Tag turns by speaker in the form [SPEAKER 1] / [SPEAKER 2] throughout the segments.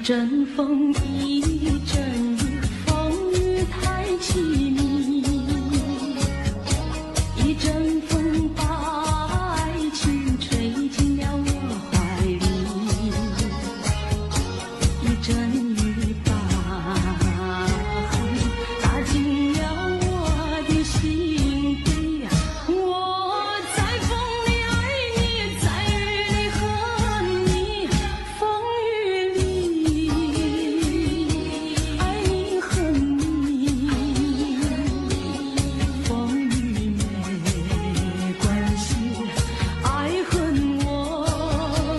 [SPEAKER 1] 阵风，一阵雨，风雨太凄迷。一阵风把爱情吹进了我怀里，一阵雨把恨打进了我的心底。我在风里爱你，在雨里恨你，风雨里爱你恨你，风雨没关系，爱恨我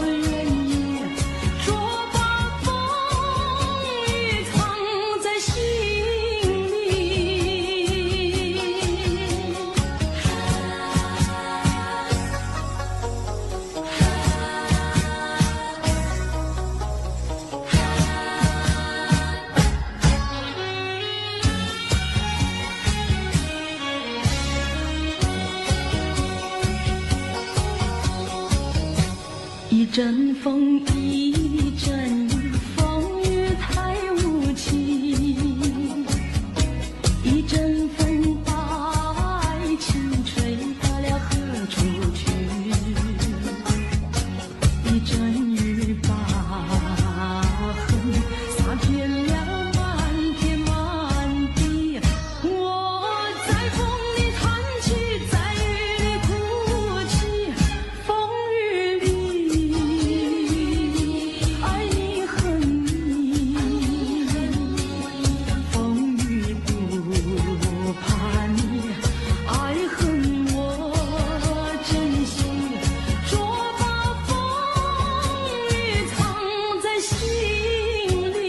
[SPEAKER 1] 愿意，说把风雨藏在心里。一阵风，一阵雨，风雨太无情。一阵风把爱情吹到了何处去？一阵雨把恨洒遍了满天满地。我在风里叹气，在雨里哭泣，风雨里爱你恨你，风雨不怕你，爱恨我珍惜，说把风雨藏在心里。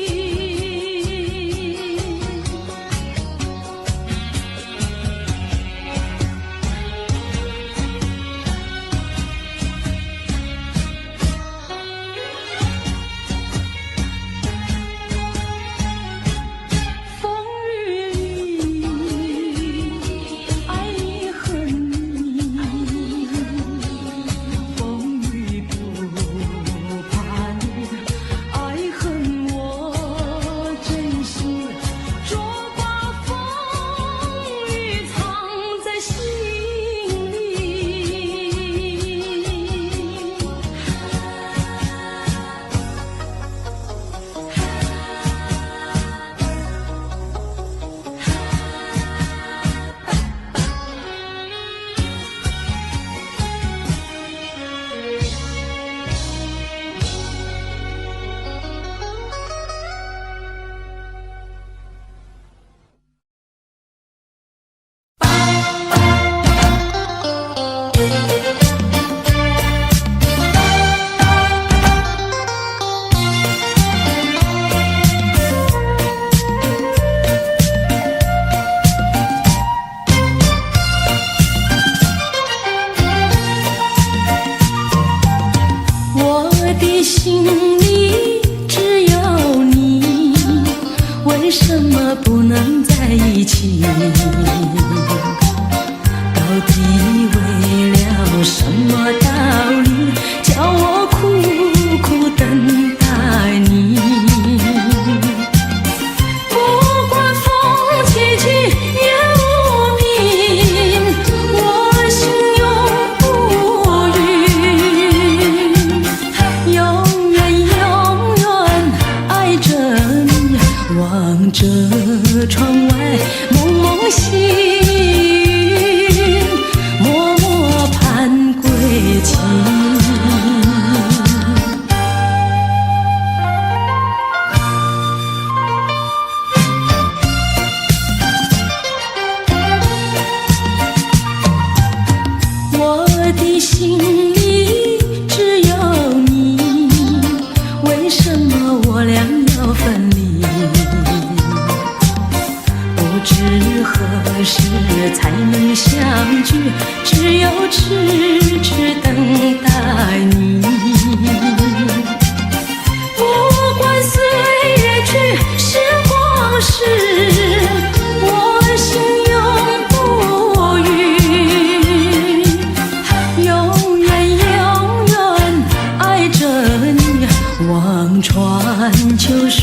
[SPEAKER 1] 风雨里爱你恨你，风雨不怕你，爱恨我珍惜，说把风雨藏在心里。我的心里只有你，为什么不能在一起？到底为了什么道理，叫我苦苦等待你？不管风起起也无名，我心永不渝，永远爱着你，望着窗外蒙蒙星，默默盼归期。我的心里只有你，为什么我俩要分离？不知何时才能相聚，只有痴痴等待你。不管岁月去，时光逝，我心永不渝，永远爱着你，望穿秋水。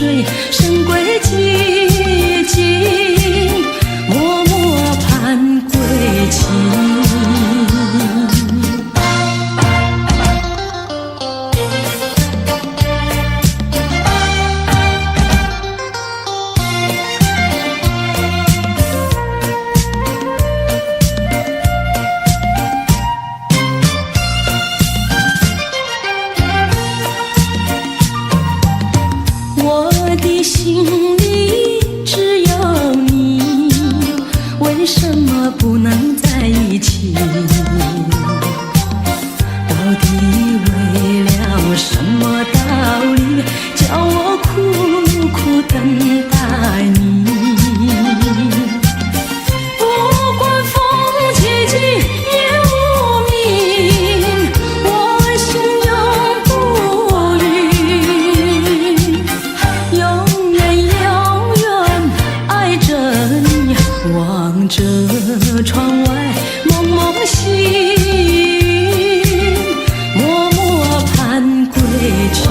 [SPEAKER 1] 望着窗外蒙蒙星，默默盼归期。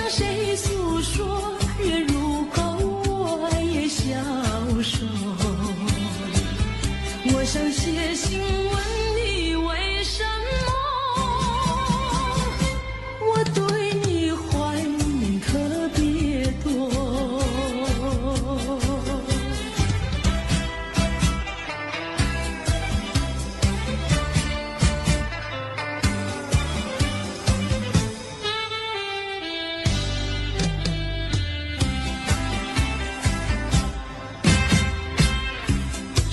[SPEAKER 1] 谁诉说，月如钩我也消瘦。我想写信问你为什么，我对你怀念特别多。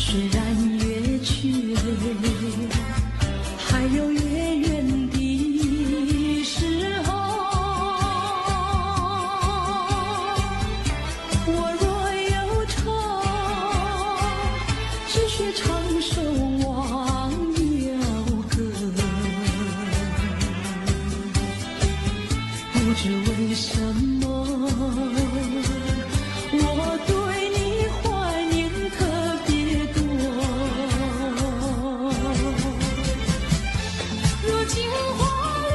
[SPEAKER 1] 虽然月缺，还有月圆的时候，我若有愁，只需唱首忘忧歌。不知为什么，我对你怀念特别多。如今花落，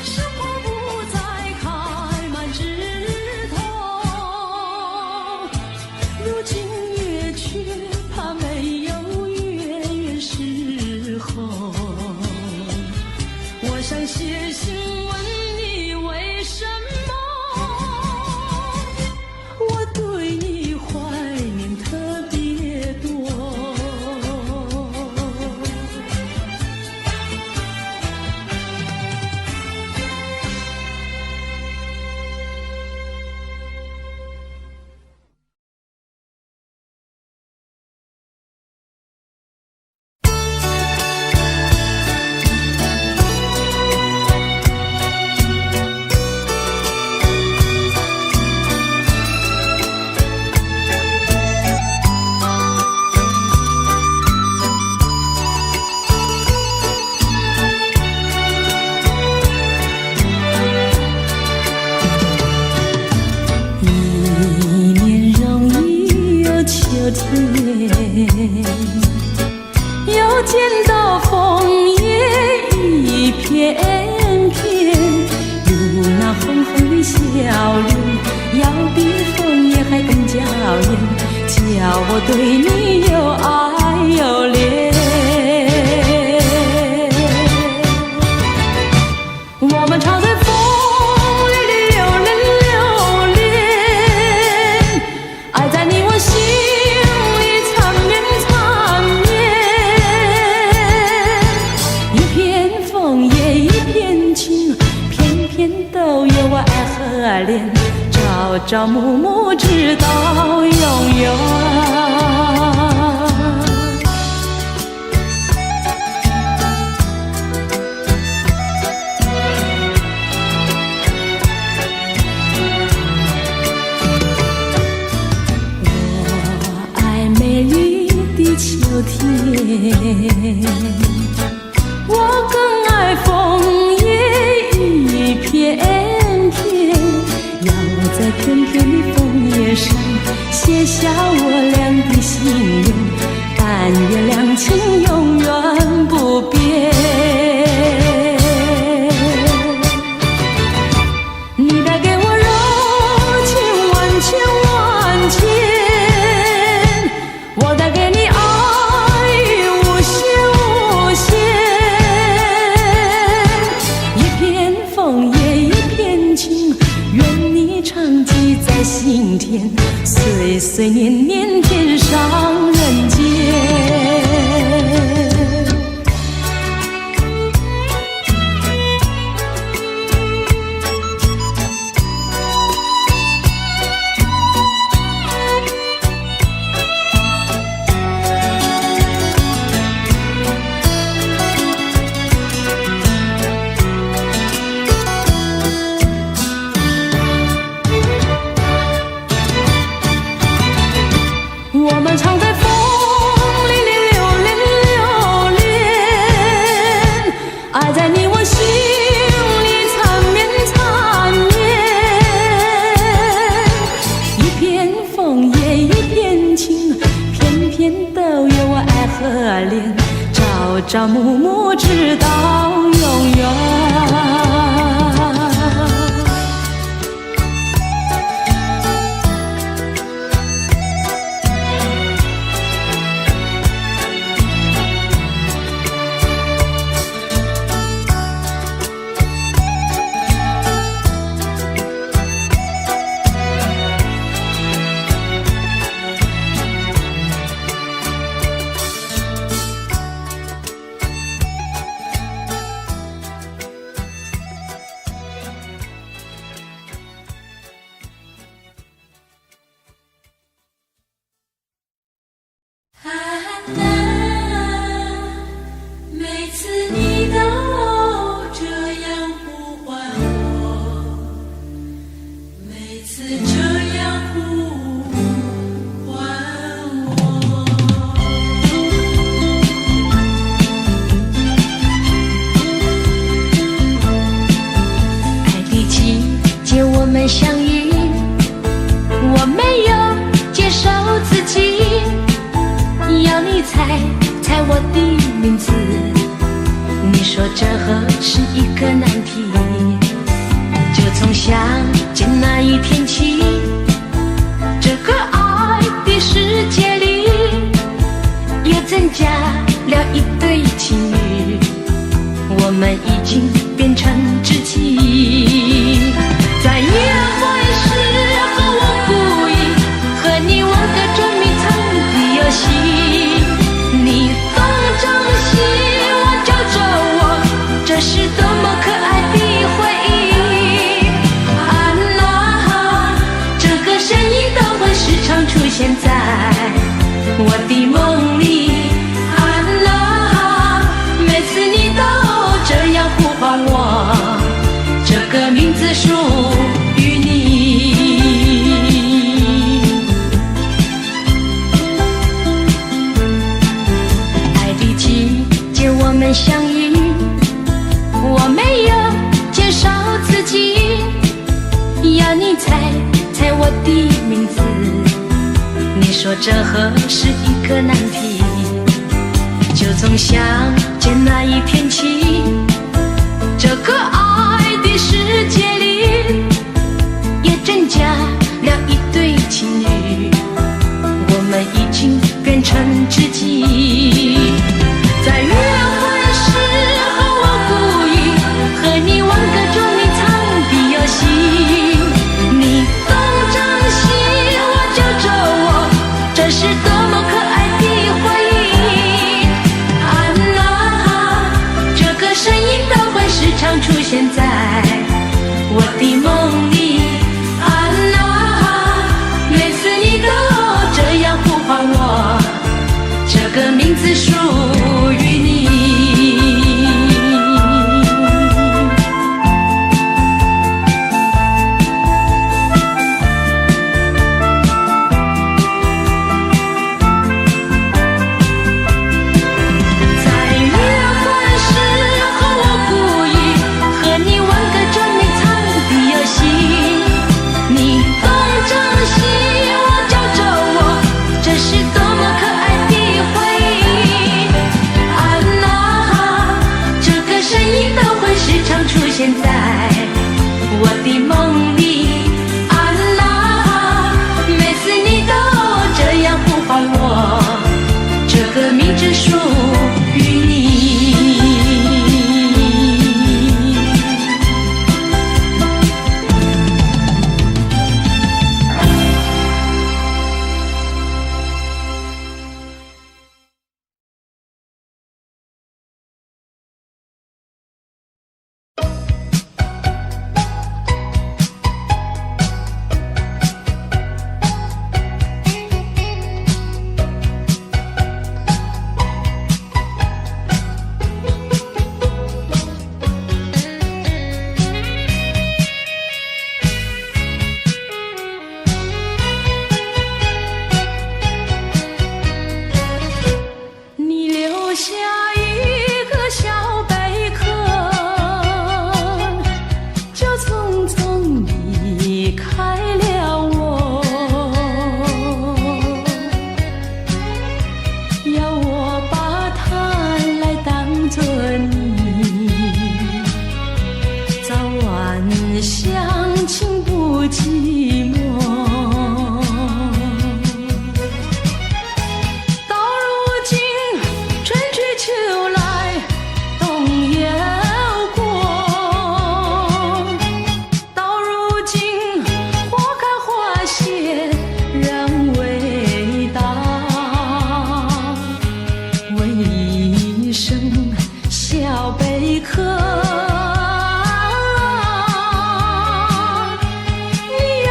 [SPEAKER 1] 生活不再开满枝头。如今月缺，怕没有月圆时候。我想写信问你为什么，我对你怀念特别多。一年容易有秋天，又见到枫叶一片片，如那红红的笑脸，要比枫叶还更娇艳，叫我对你又爱又恋。我们常在风里流连流连，爱在你我心里缠绵缠绵。一片枫叶一片情，片片都有我爱和恋，朝朝暮暮直到永远。秋天，我更爱枫叶一片片，要在片片的枫叶上写下我俩的心愿，但愿两情永远不变。你带给我柔情万千万千，我带给你爱无限无限。一片枫叶一片情，愿你常记在心田，岁岁年年天上人间。我们常在风里流连流连，爱在你我心里缠绵缠绵。一片枫叶一片情，片片都有我爱和恋，朝朝暮暮直到永远。相遇，我没有接受自己，要你猜猜我的名字。你说这何是一个难题，就从相见那一天起，这个爱的世界里又增加了一对情侣，我们已经变成知己。在约会时候我故意和你玩个捉迷藏的游戏，你东张西望找找我，这是多么可爱的回忆。啊啦，这个声音都会时常出现在我的梦里。啊啦，每次你都这样呼唤我，这个名字属于你。爱的季节我们相遇，我没有介绍自己，要你猜猜我的名字。你说这何是一个难题，就从相见那一天起，这个爱的世界里也增加了一对情侣，我们已经变成知己。在约会时候我故意和你玩个捉迷藏的游戏，你东张西望找找我，这是多么可爱的回忆。啊啦，这个声音都会时常出现在我的梦里。啊啦，每次你都这样呼唤我，这个名字属于你。在约会时候我故意和你玩个捉迷藏的游戏，你东张西望找找我，这是多么可爱的回忆。啊啦，这个声音都会时常出现在我的梦里。啊啦，每次你都这样呼唤我，这个名字属于你。你留下一个小贝壳，就匆匆离开了我，要我把它来当作你，早晚相亲不寂寞。到如今春去秋来冬又过，到如今花开花谢人未到，问一声小贝壳，你要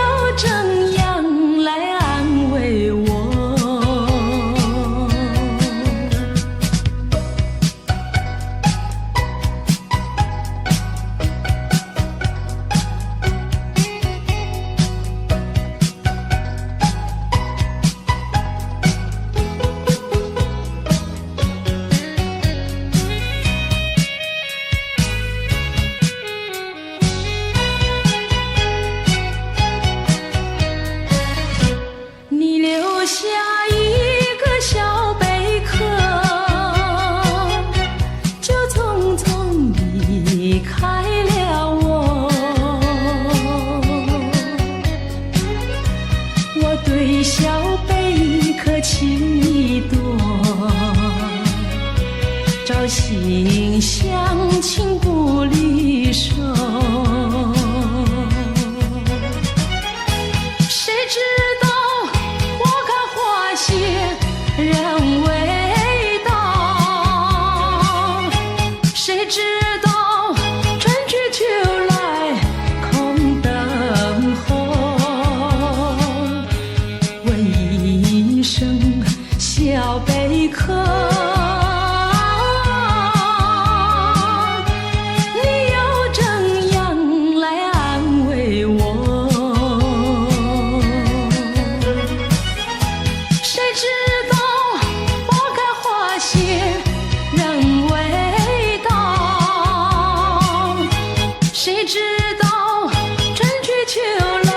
[SPEAKER 1] 道春去秋来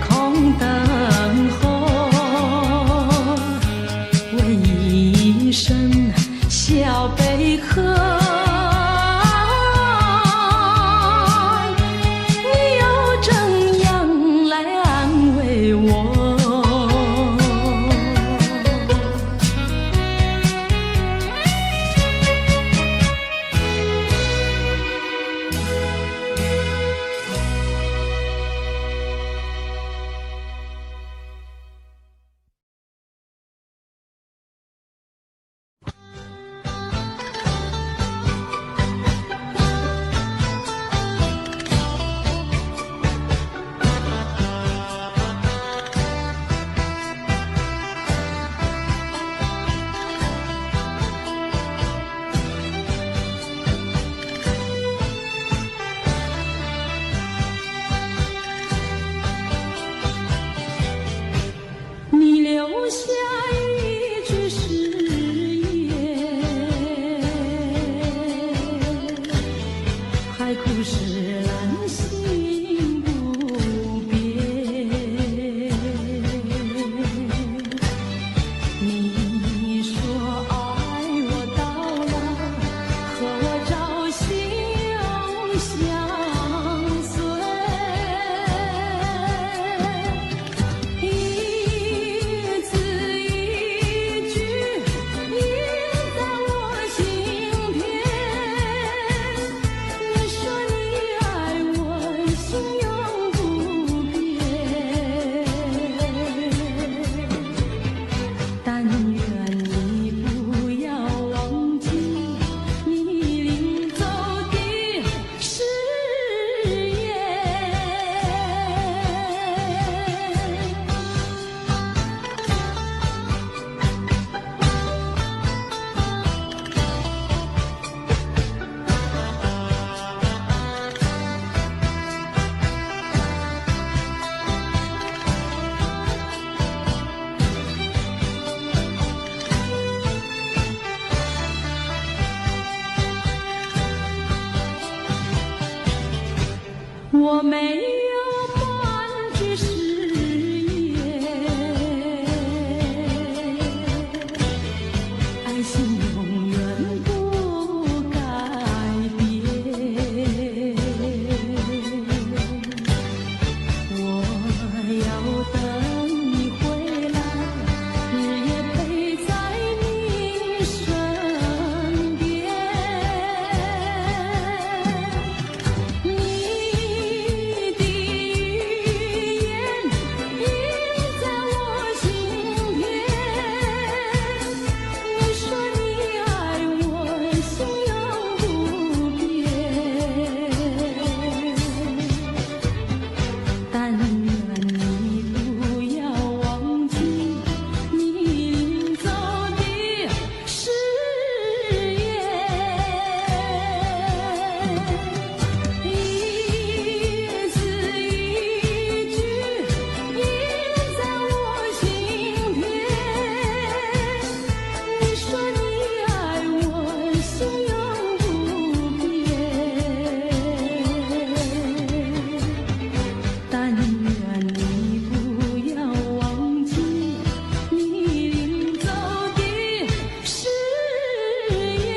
[SPEAKER 1] 空等候，为一声小贝壳，你又怎样来安慰我？你留下一句誓言，海枯石烂心不变。你说爱我到老，和我朝夕相随。一字一句印在我心田。你说你爱我，心永不变。但愿你不要忘记你临走的誓言。我没有半句誓言，爱情永远不改变。我要等你回来，日夜陪在你身边。你的语言印在我心田。你说你爱我，心永不变。但愿你不要忘记你临走的誓言。一字一句印在我心田。你说你爱我，心永不变。但愿你不要忘记你临走的誓言。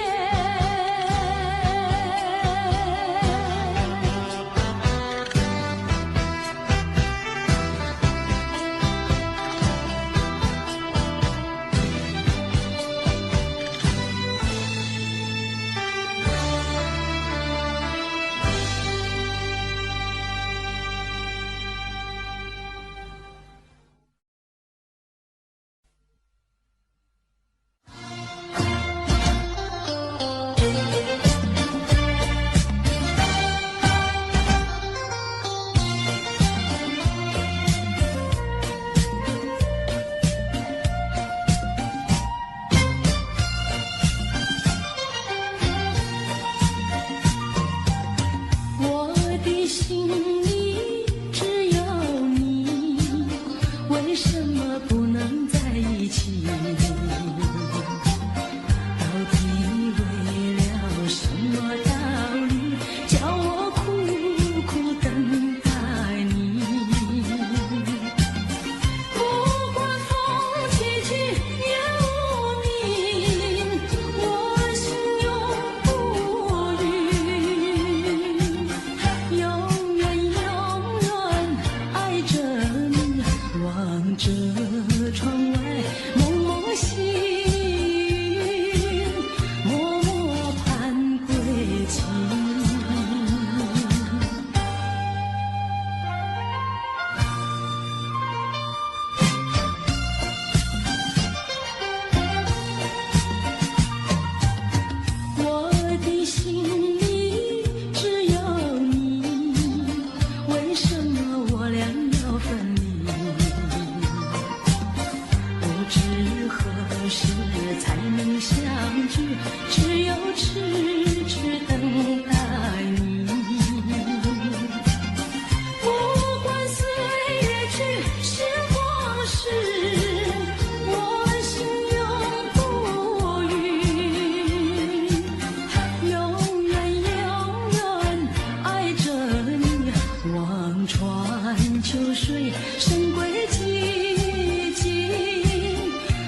[SPEAKER 1] 秋水深归寂静，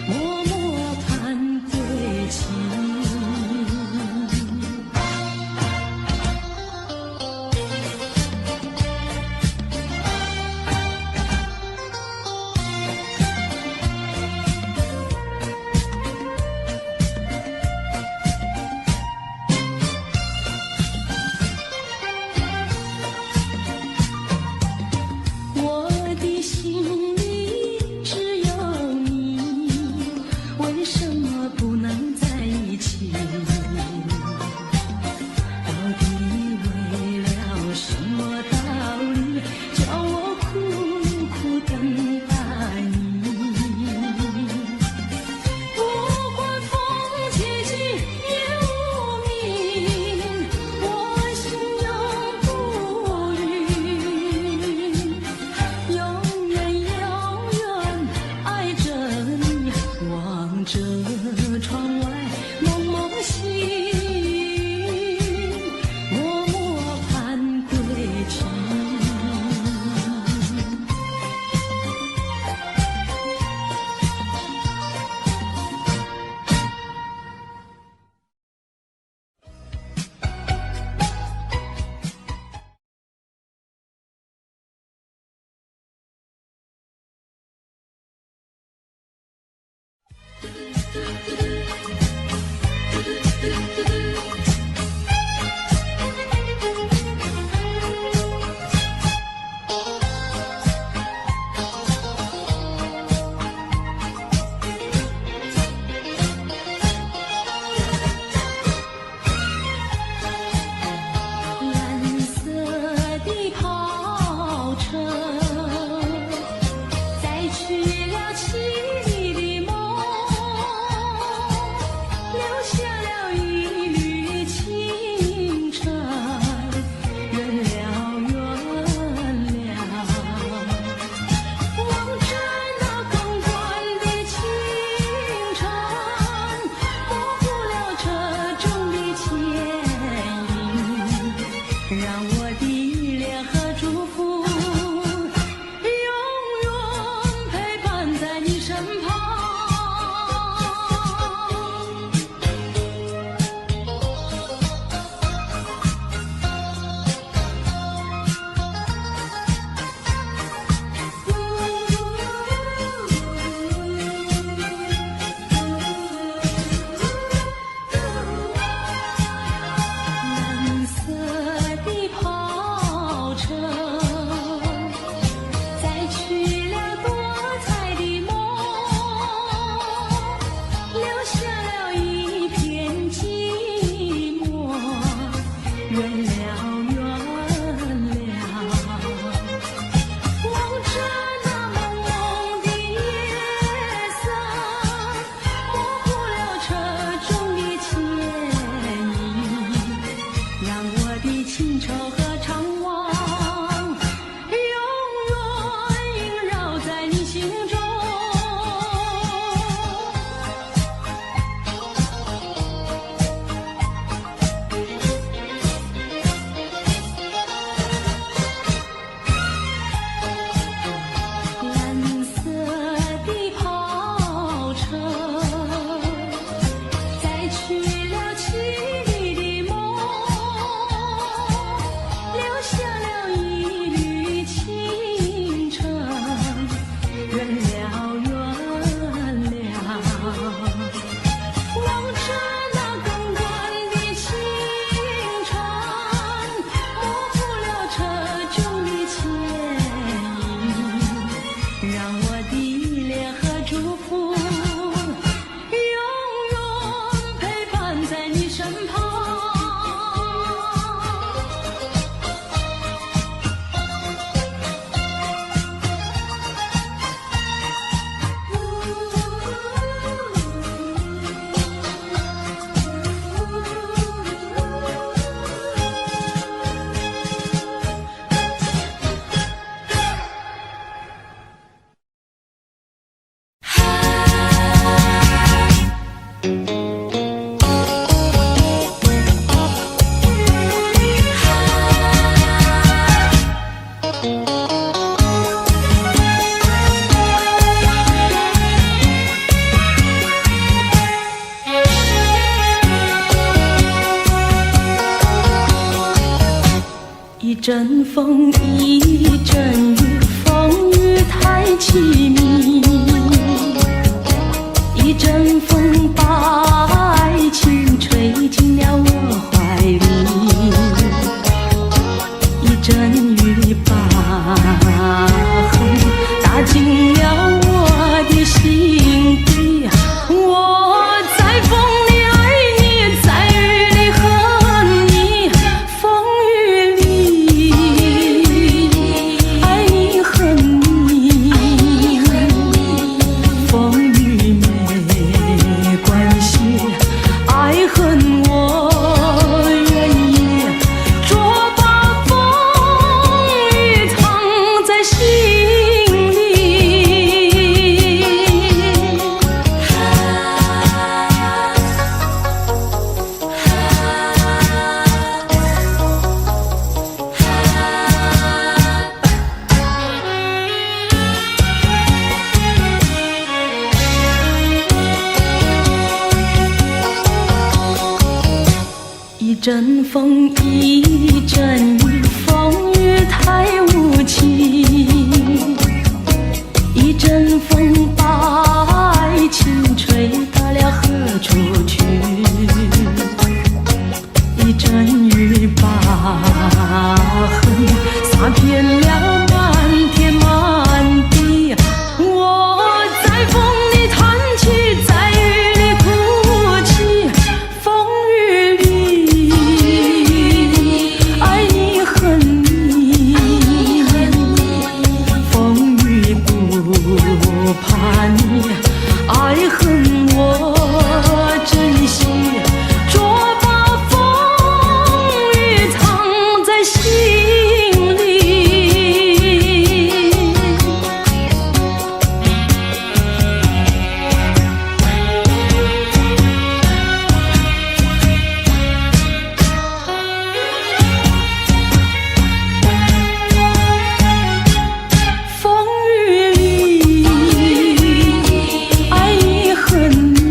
[SPEAKER 1] 默默盼归期。我的心里只有你，为什么不能在一起？到底为了什么道理，叫我苦苦等待你？不管风起起夜无名，我心永不渝。永远永远爱着你，望着窗外蒙蒙星，默默盼归期。蓝色的跑车载去了七里的梦，痕打进了我的心底。我在风里爱你，在雨里恨你，风雨里爱你恨你，风雨没关系，爱恨我愿意，捉把风雨藏在心里。一阵风，一阵雨，风雨太无情。一阵风把爱情吹到了何处去？一阵雨把恨洒遍了满天满地。我在风里叹气，在雨里哭泣，风雨里爱你恨你，风雨不怕你，爱恨我珍惜，捉把风雨藏在心里。风雨里爱你恨你，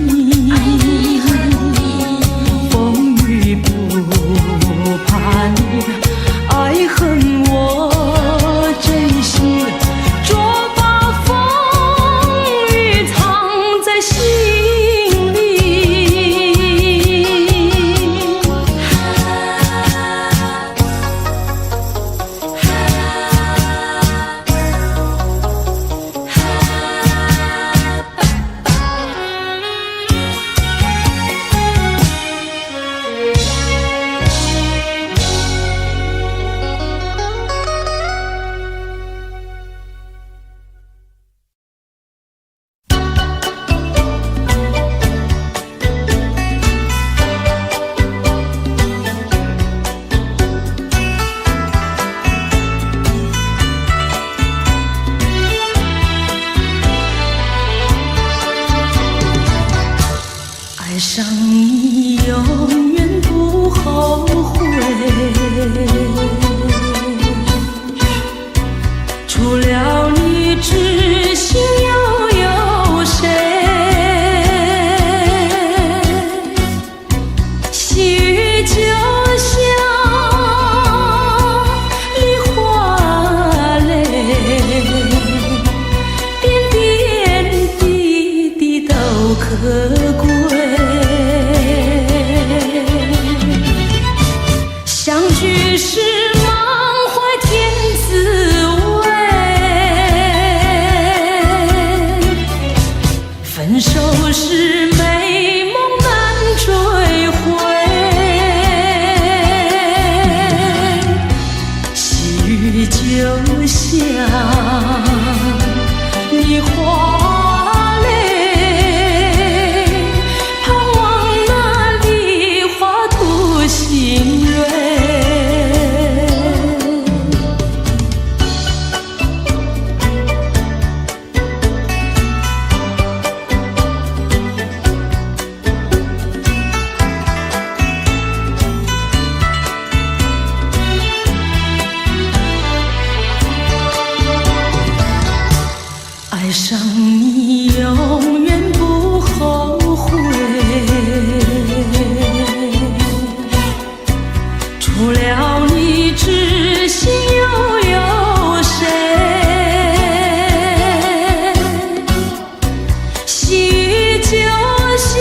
[SPEAKER 1] 风雨不怕你，爱恨我珍惜，捉把风雨藏在心里。爱上你永远不后悔，除了你知心又有谁？细雨就像梨花泪，点点滴滴都可贵。相聚时满怀甜滋味，分手时美梦难追回。细雨就像梨花泪，盼望那梨花吐心蕊。爱上你永远不后悔，除了你知心又有谁？细雨就像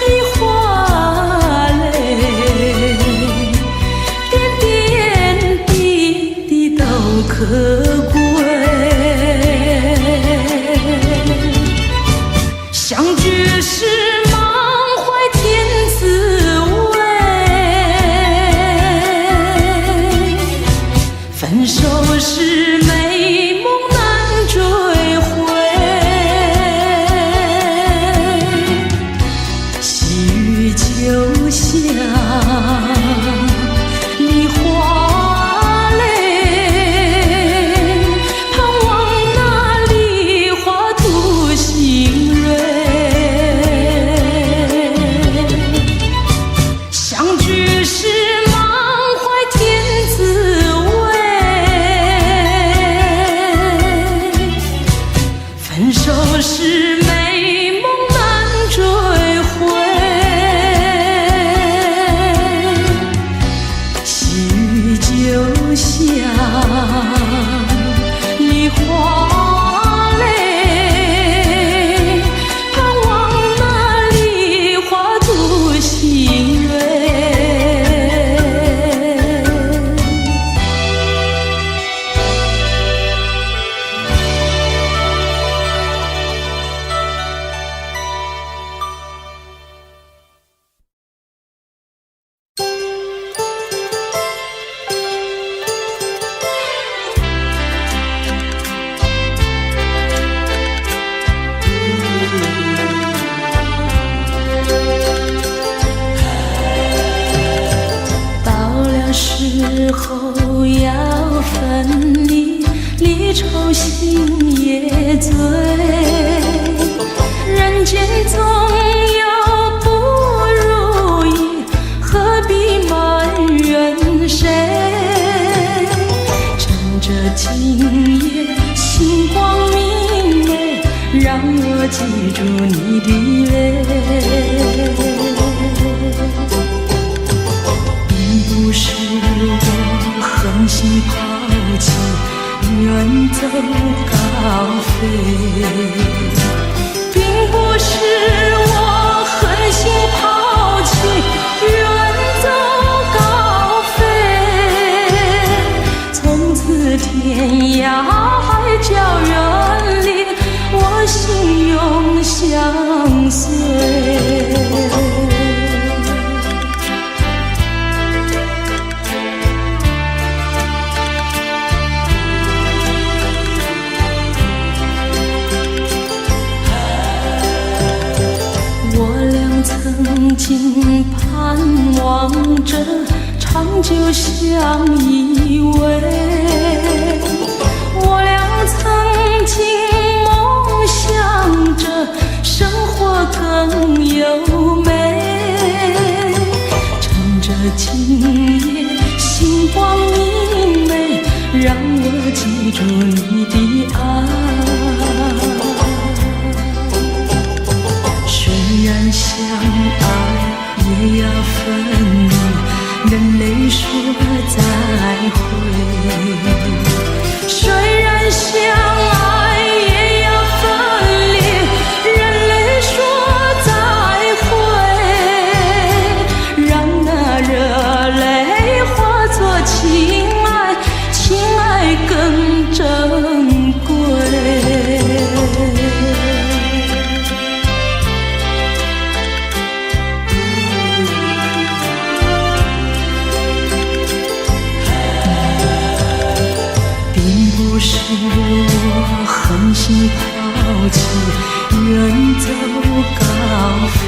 [SPEAKER 1] 梨花泪，点点滴可贵。相聚时满怀天滋味，分手时美梦难追回。细雨就像梨花泪，盼望那梨花吐新蕊。相聚时满怀天滋味，分手时美梦难追回。细雨就像梨花泪，盼望那梨花吐新蕊。时候要分离，离愁心也醉。人间总有不如意，何必埋怨谁？趁着今夜星光明媚，让我记住你的泪。不是我狠心抛弃，远走高飞，并不是我狠心抛弃，远走高飞。从此天涯海角远离，我心永相随。曾经盼望着长久相依偎，我俩曾经梦想着生活更优美。趁着今夜星光明媚，让我记住你的爱。虽然相爱也要分离，任泪说再会。虽然相爱也要分离，任泪说再会。让那热泪化作情爱，情爱更珍贵。不是我狠心抛弃，远走高飞，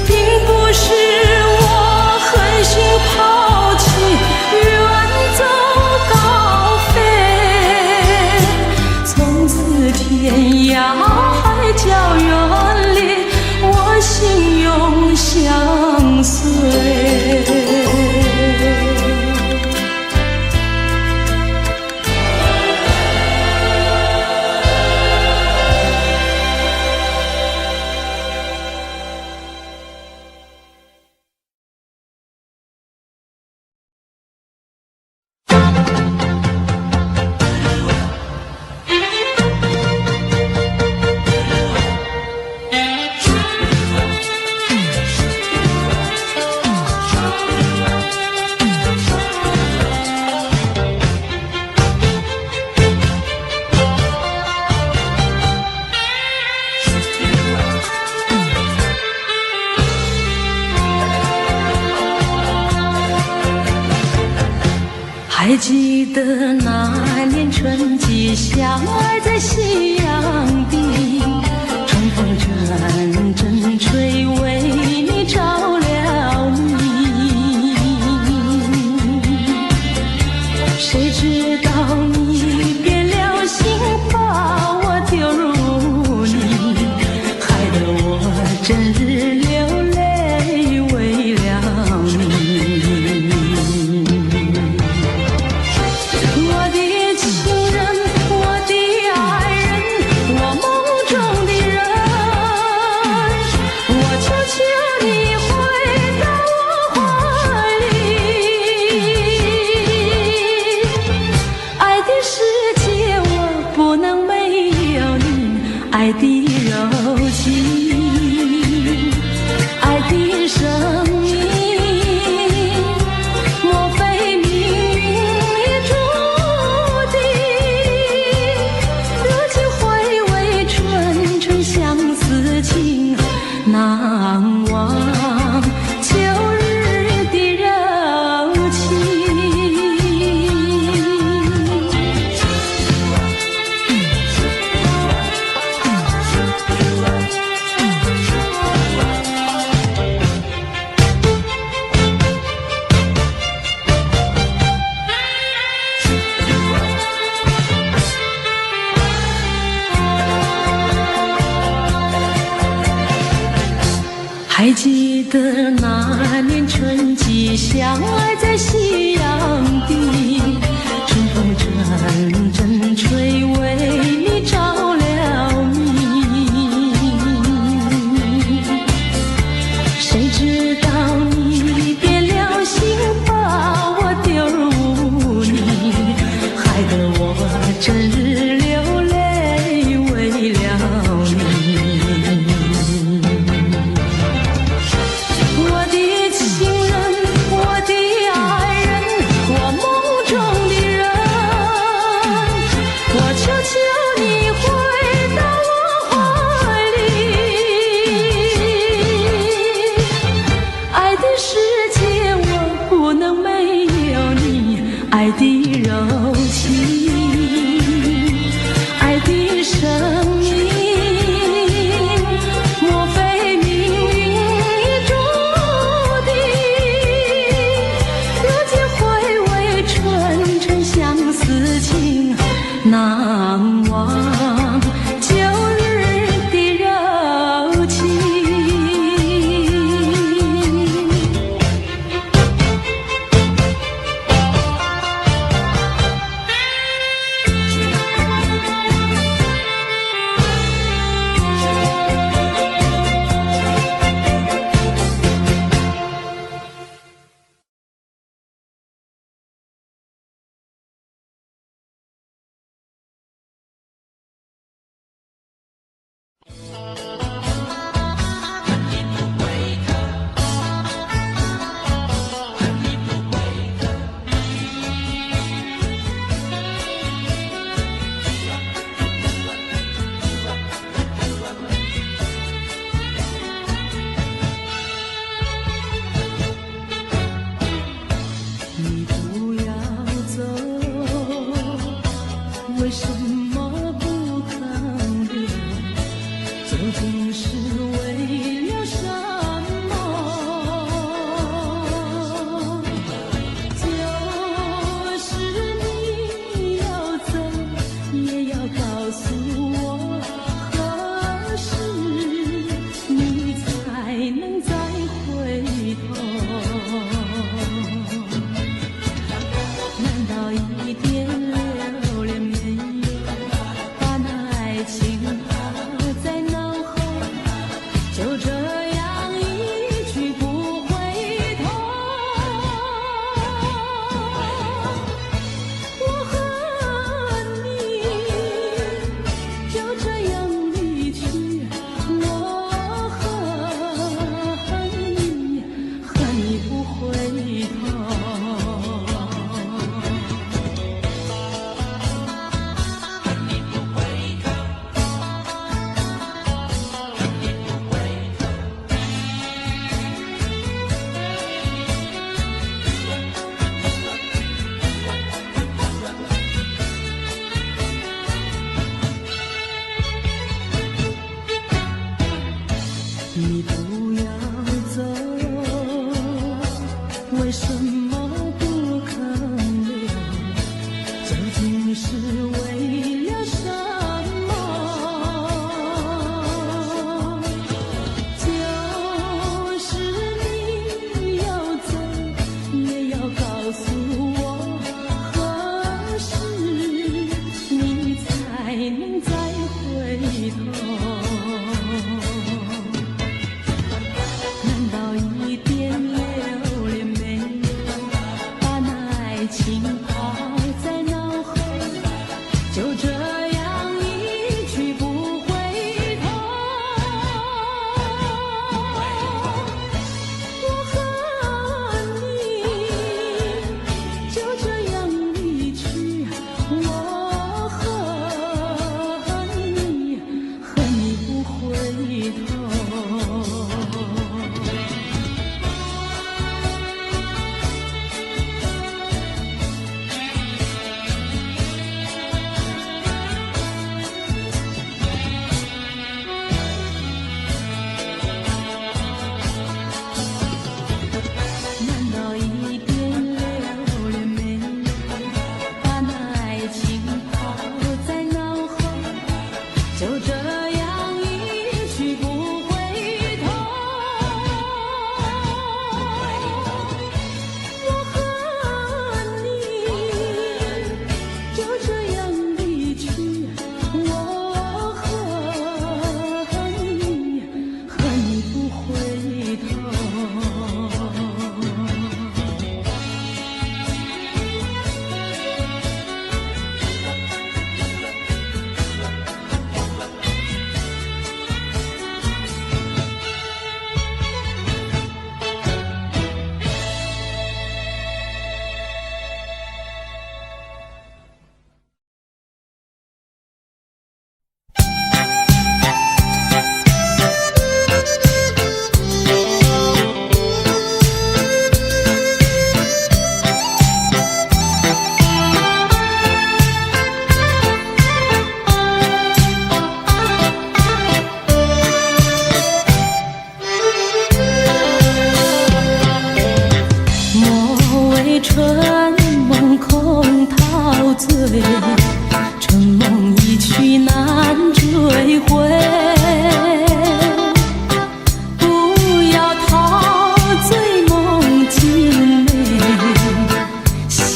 [SPEAKER 1] 并不是我狠心抛弃，远走高飞。从此天涯海角远离，我心永相随。还记得那年春季，相爱在夕阳底，春风阵阵吹，为你着了迷。谁知道你变了心，把我丢入泥，害得我整日流泪为了你。我的情人，我的爱人，我梦中的人，我求求你回到我怀里。爱的世界我不能没有你，爱的柔情，爱的生命，莫非命运已注定？如今回味纯纯相思情，难忘旧日的柔情。还记得那年春季，相爱在夕阳底，春风阵阵吹，为你着了迷。谁知道你变了心，把我丢入泥，害得我整日流泪为了你。我的情人，我的爱人，我梦中的人，我求求你回到我怀里。爱的世界我不能没有你，爱的柔情，爱的生命，莫非命运已注定？如今回味纯纯相思情，难忘旧日的柔情。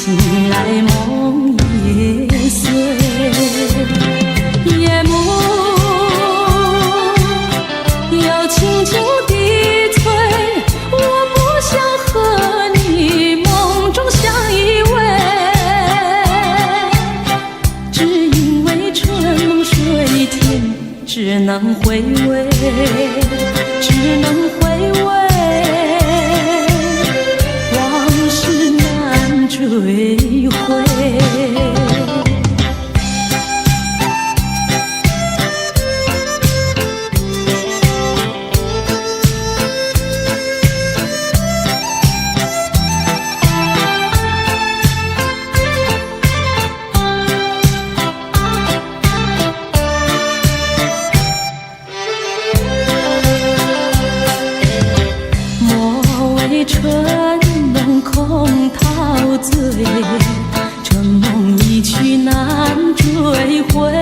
[SPEAKER 1] 醒来梦也碎，夜幕又轻轻地催，我不想和你梦中相依偎，只因为春梦水天，只能回味，只能回味，往事难追回。春梦空陶醉，春梦一去难追回，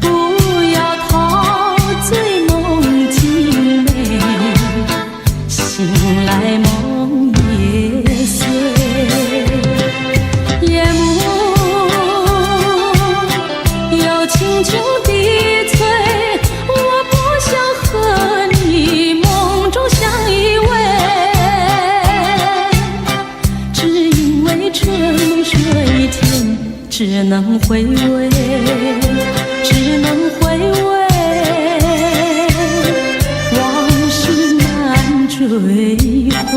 [SPEAKER 1] 不要陶醉梦境美，醒来梦也碎，夜幕又轻轻地催，我不想和你梦中相依偎，只因为春梦水天，只能回味，只能回味，往事难追回。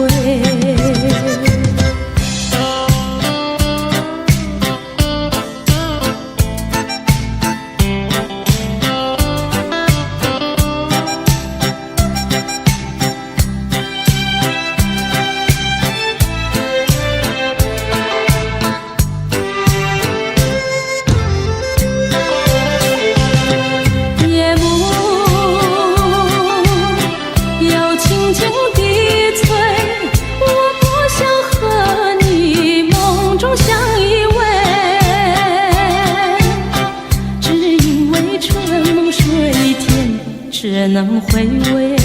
[SPEAKER 1] 只能回味，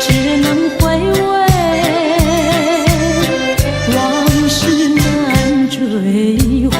[SPEAKER 1] 只能回味，往事难追回。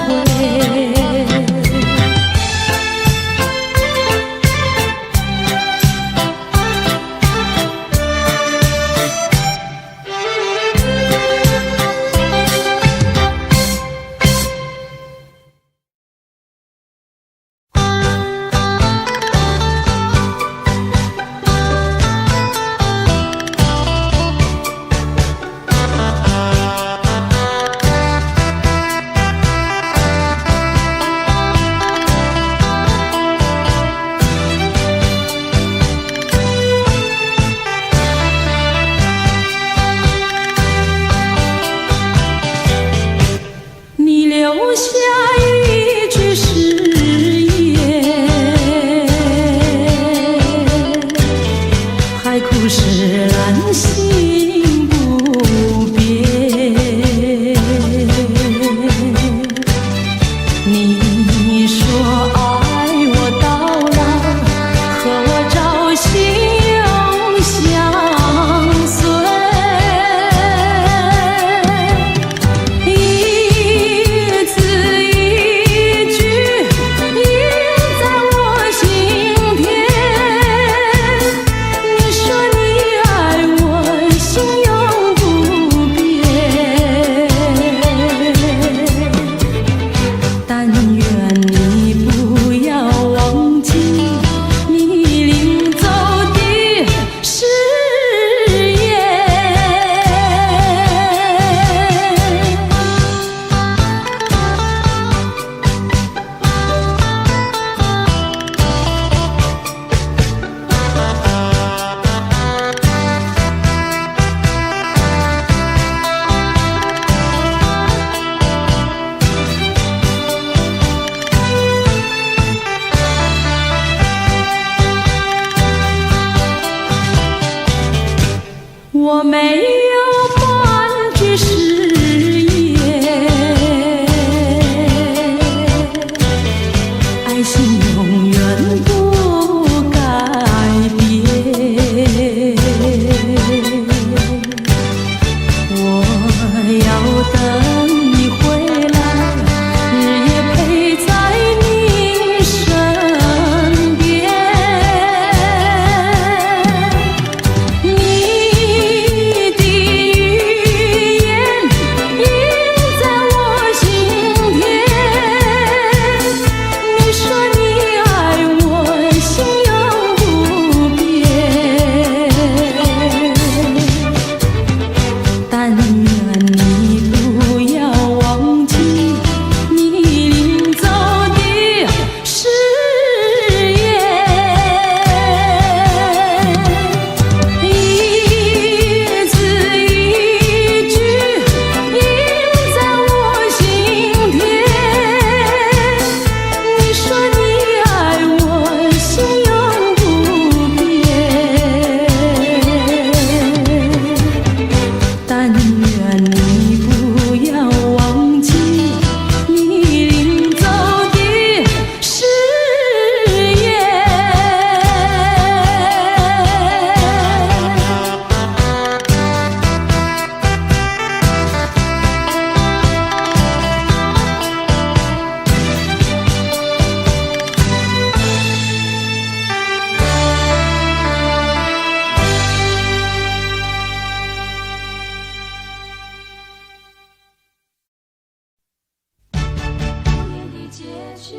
[SPEAKER 1] 局，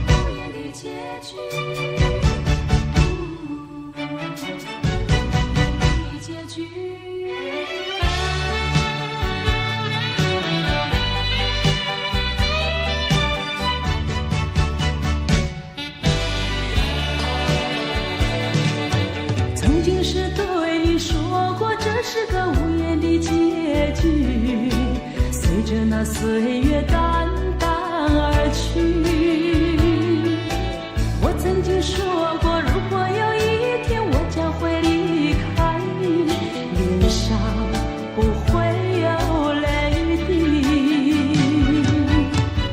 [SPEAKER 1] 无言的结局，无言的结局。曾经是对你说过，这是个无言的结局，随着那岁月淡淡而去。我曾经说过，如果有一天我将会离开你，脸上不会有泪滴。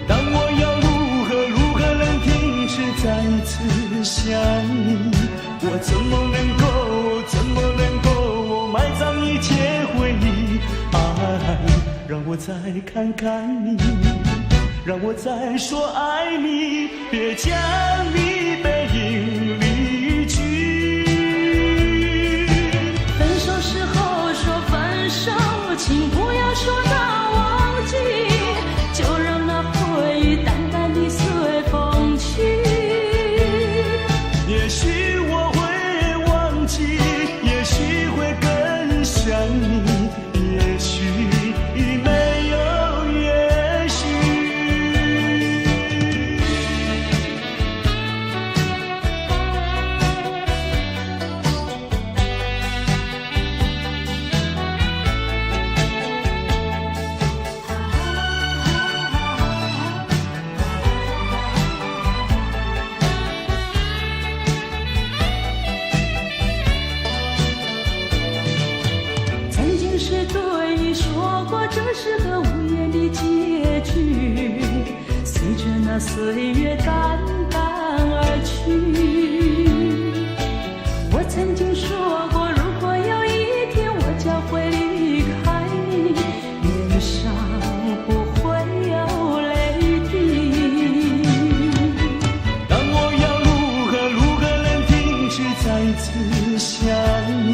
[SPEAKER 2] 但我要如何能停止再次想你？我怎么能够埋葬一切回忆？爱，让我再看看你，让我再说爱你，别将你背影离去。
[SPEAKER 1] 分手时候说分手，请不要说那忘记，就让那回忆淡淡地随风去。
[SPEAKER 2] 也许我会忘记，也许会更想你，也许没有也许。
[SPEAKER 1] 曾经是对你说过，这是个无言的结局，随着那岁月淡淡而去。我曾经说过，如果有一天我将会离开你，脸上不会有泪滴。
[SPEAKER 2] 但我要如何能停止再次想你？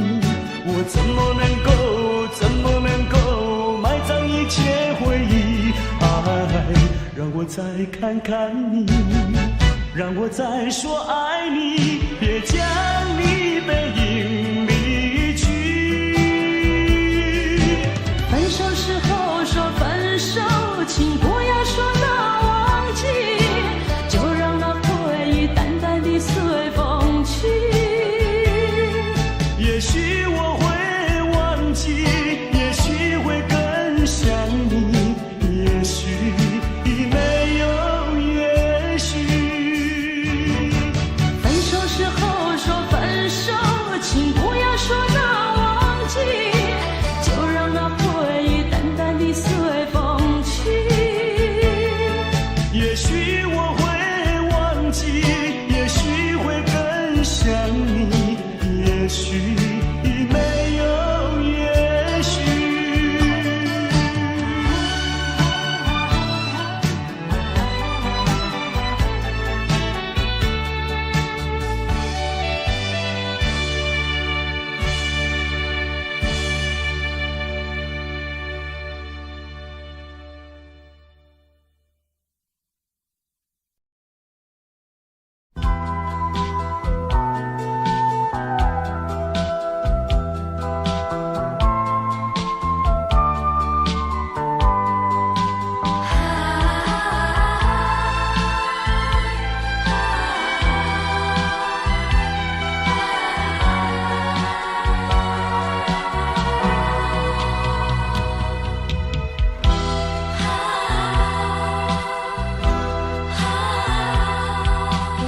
[SPEAKER 2] 我怎么能够埋葬一切回忆？爱，让我再看看你，让我再说爱你，别将你背影离去。
[SPEAKER 1] 分手时候说分手，请不要说那忘记，就让那回忆淡淡地随风去。
[SPEAKER 2] 也许我会忘记，也许会更想你，也许没有也许。
[SPEAKER 1] 分手时候说分手，请不要说那忘记，就让那回忆淡淡地随风去。
[SPEAKER 2] 也许我会忘记，也许会更想你，也许没有也许。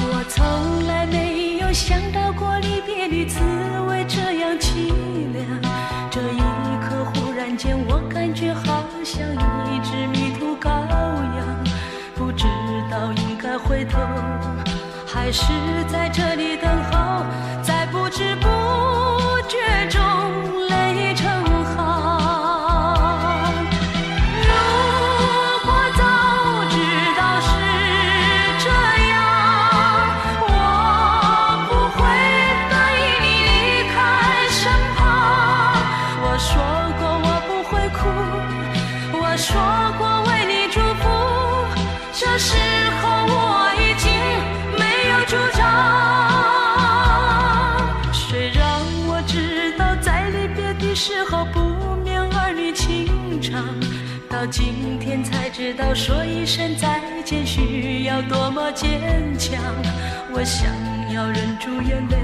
[SPEAKER 1] 我从来没有想到过离别的滋味这样凄凉，这一刻忽然间我感觉好像一只迷途羔羊，不知道应该回头还是在这里等候，在不知不觉中泪成行。如果早知道是这样，我不会等你离开身旁。我说过我不会哭，我说过为你祝福，这是到今天才知道说一声再见需要多么坚强。我想要忍住眼泪，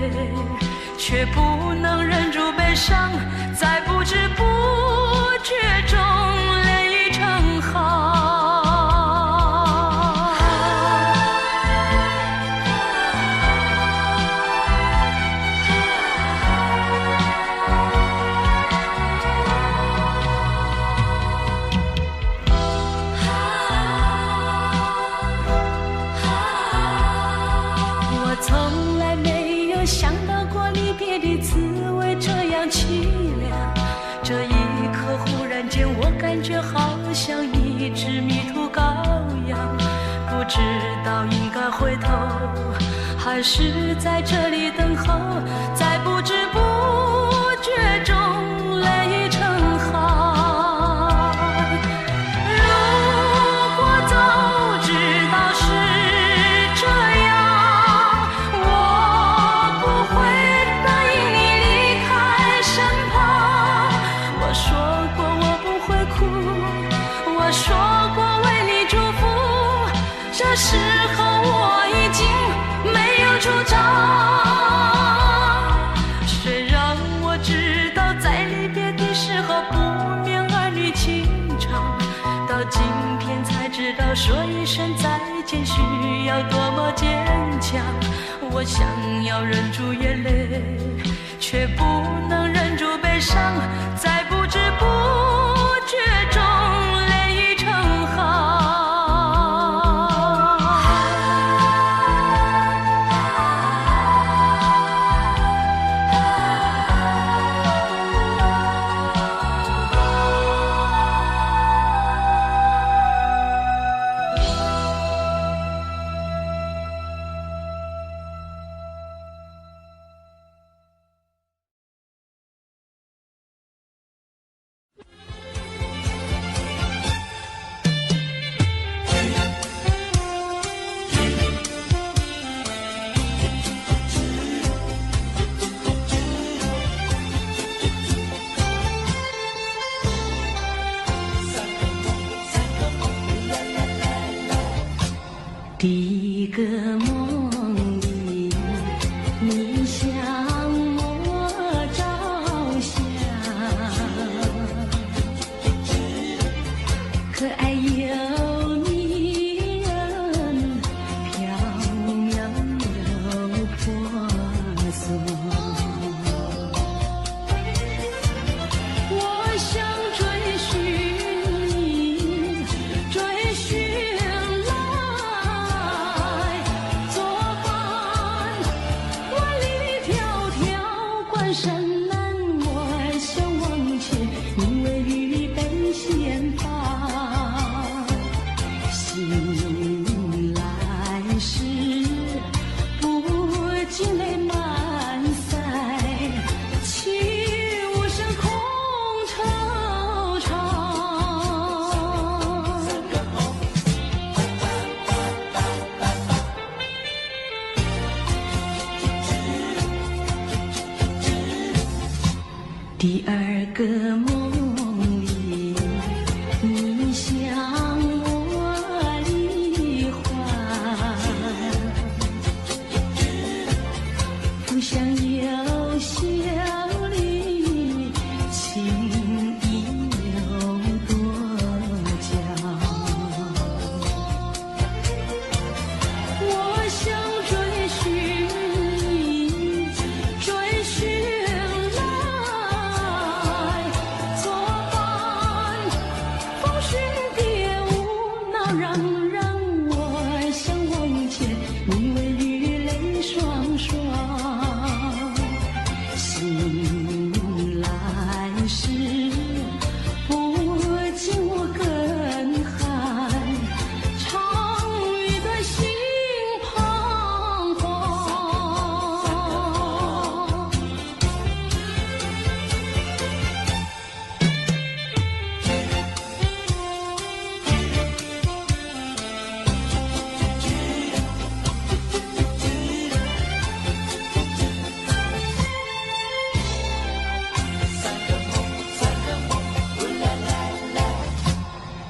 [SPEAKER 1] 却不能忍住悲伤，在不知不觉中泪成行。想到过离别的滋味这样凄凉，这一刻忽然间我感觉好像一只迷途羔羊，不知道应该回头还是在这里等候，在不知不觉中泪成行。如果早知道是这样，说过为你祝福，这时候我已经没有主张。谁让我知道在离别的时候不免儿女情长，到今天才知道说一声再见需要多么坚强。我想要忍住眼泪，却不能忍住悲伤，在不知不觉中第一个梦里，你向我照相，可爱又迷人，飘渺又婆娑。我想追寻你，追寻山南，我想往前，因为预备先发。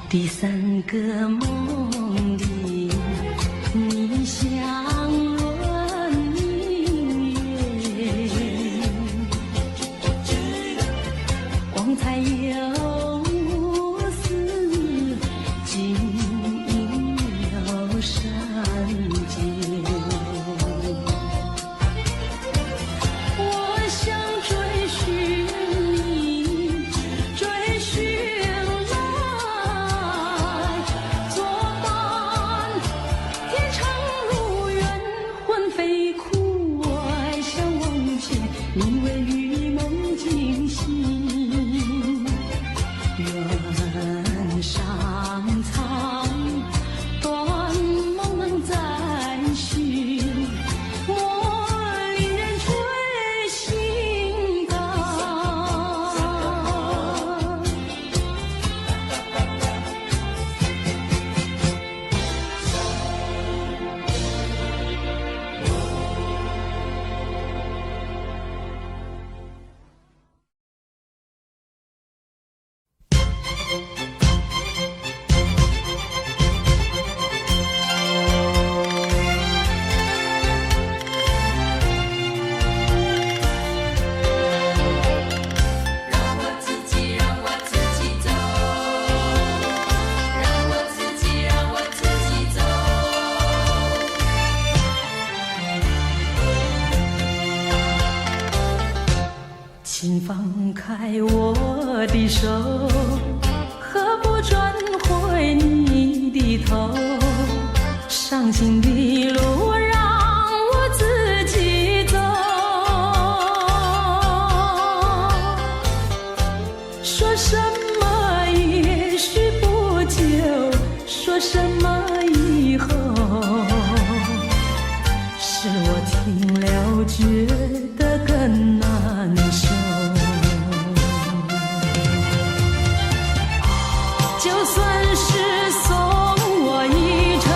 [SPEAKER 1] 第三个梦里，你像轮明月，光彩又似锦有山间。我想追寻你，追寻来，作伴天长路远，魂飞哭，爱想忘却，你为玉梦惊醒，愿上苍断梦能再续，我令人追心肝。请放开我的手，何不转回你的头？伤心的路让我自己走。说什么也许不久，说什么以后，是我听了觉得更难受。就算是送我一程，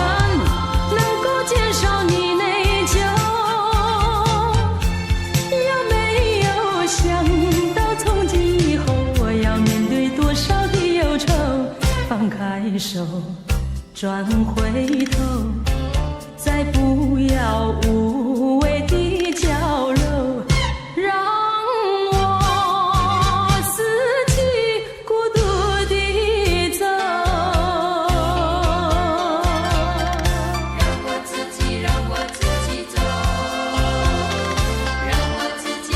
[SPEAKER 1] 能够减少你内疚，有没有想到从今以后我要面对多少的忧愁？放开手，转回头，再不要无谓的交流，让我自己孤独地走。让我自己走，让我自己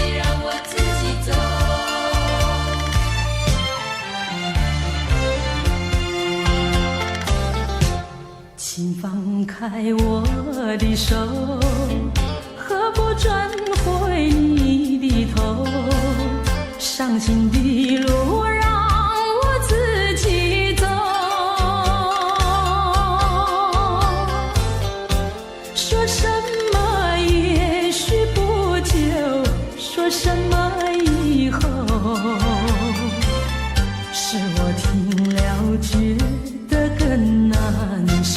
[SPEAKER 1] 走。请放开我的手，何不转回你的头？伤心的路让我自己走。说什么也许不久，说什么以后，是我听了觉得更难受。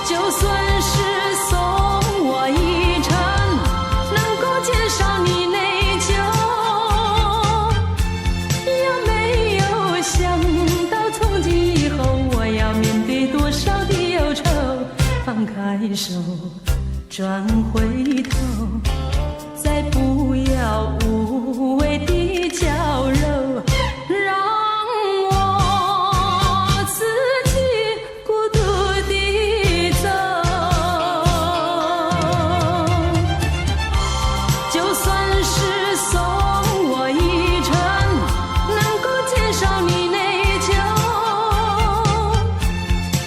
[SPEAKER 1] 就算是送我一程，能够减少你内疚，有没有想到从今以后我要面对多少的忧愁？放开手，转回头，再不要无谓的交流，让我自己孤独地走。就算是送我一程，能够减少你内疚，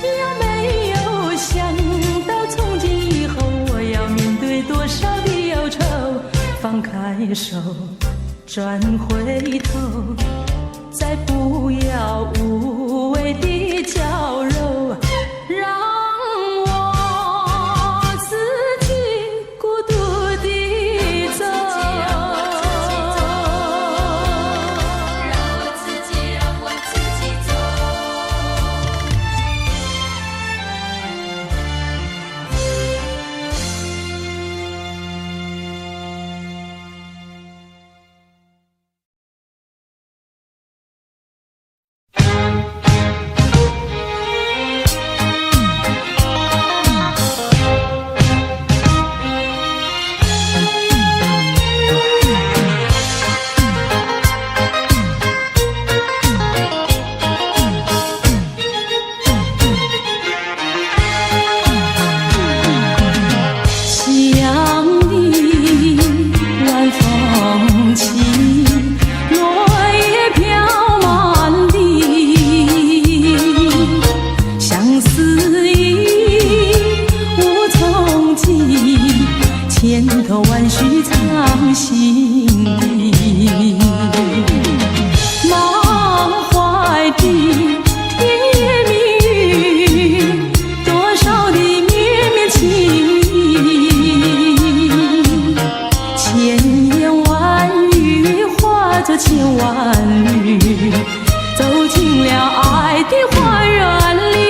[SPEAKER 1] 有没有想到从今以后我要面对多少的忧愁？放开手，转回头，再不要无谓的交流，让侣，走进了爱的花园里。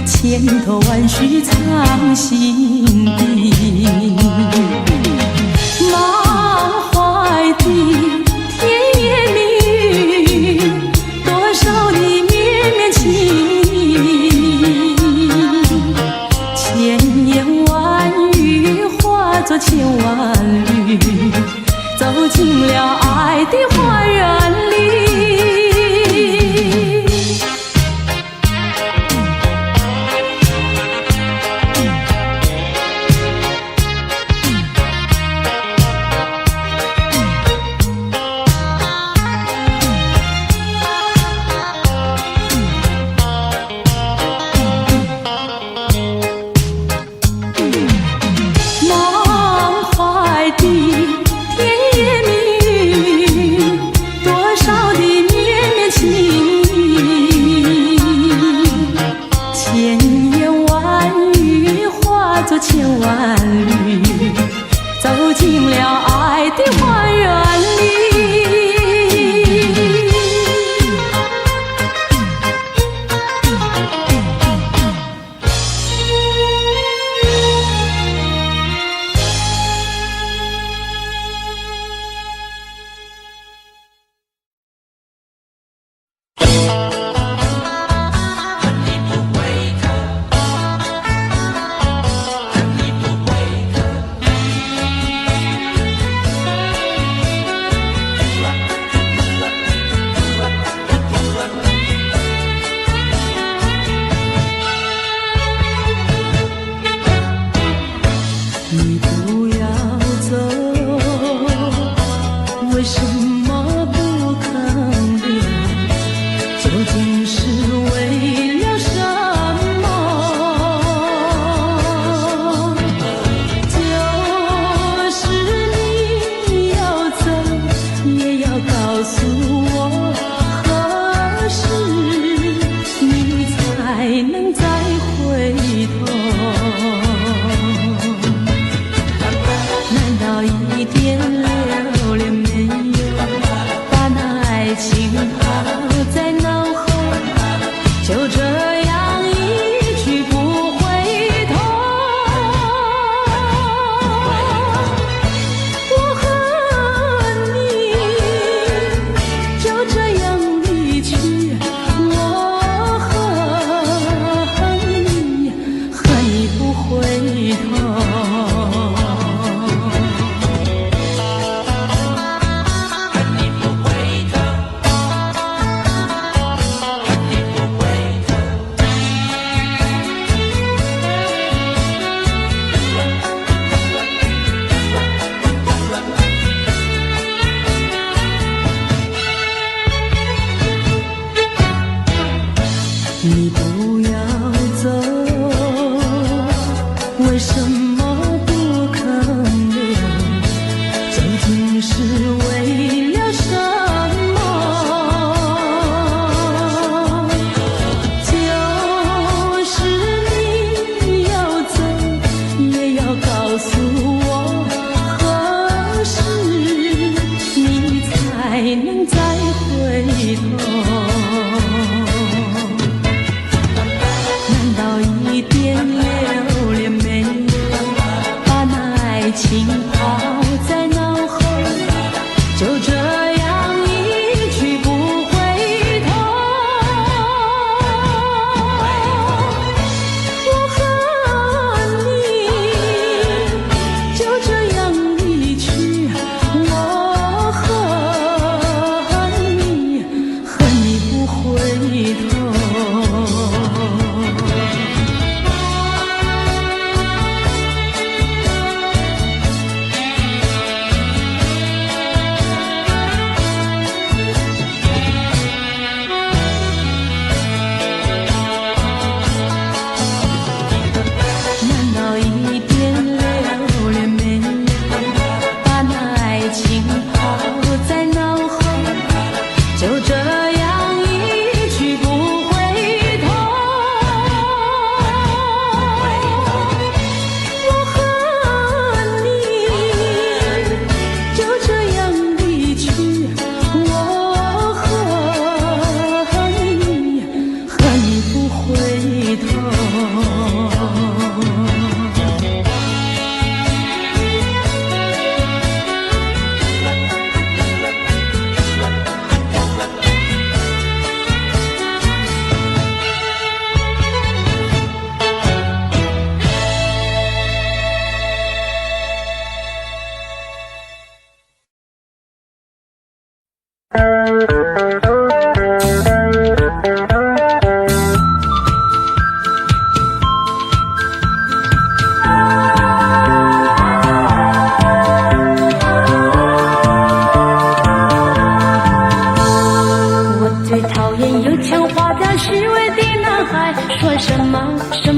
[SPEAKER 1] 千头万绪藏心底，满怀的甜言蜜语，多少的绵绵情意，千言万语化作千万缕，走进了爱的花园里。千万缕，走进了爱的花园里。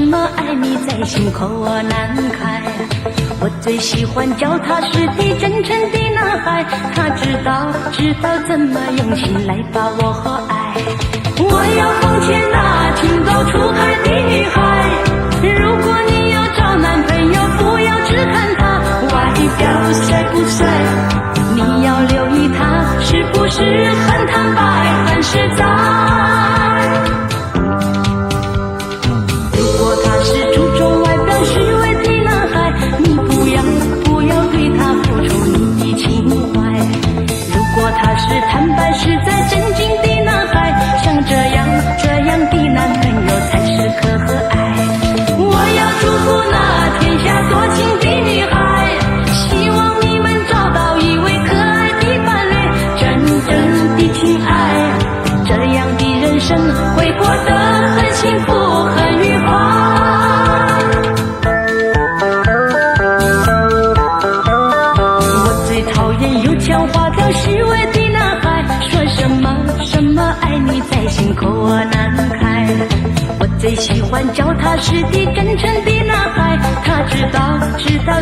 [SPEAKER 1] 么爱你在心口难开。我最喜欢脚踏实地真诚的男孩，他知道怎么用心来把我爱。我要奉劝那情窦初开的女孩，如果你要找男朋友，不要只看他外表帅不帅，你要留意他是不是很坦白很实在。如果他是注重外表虚伪的男孩，你不要对他付出你的情怀。如果他是坦白实在真经的男孩，像这样的男朋友才是可爱。我要祝福那天下多情的女孩，希望你们找到一位可爱的伴侣，真正的情爱，这样的人生会过得很幸福很愉快。我最讨厌油腔滑调虚伪的男孩，说什么爱你在心口难开。我最喜欢脚踏实地真诚的男孩，他知道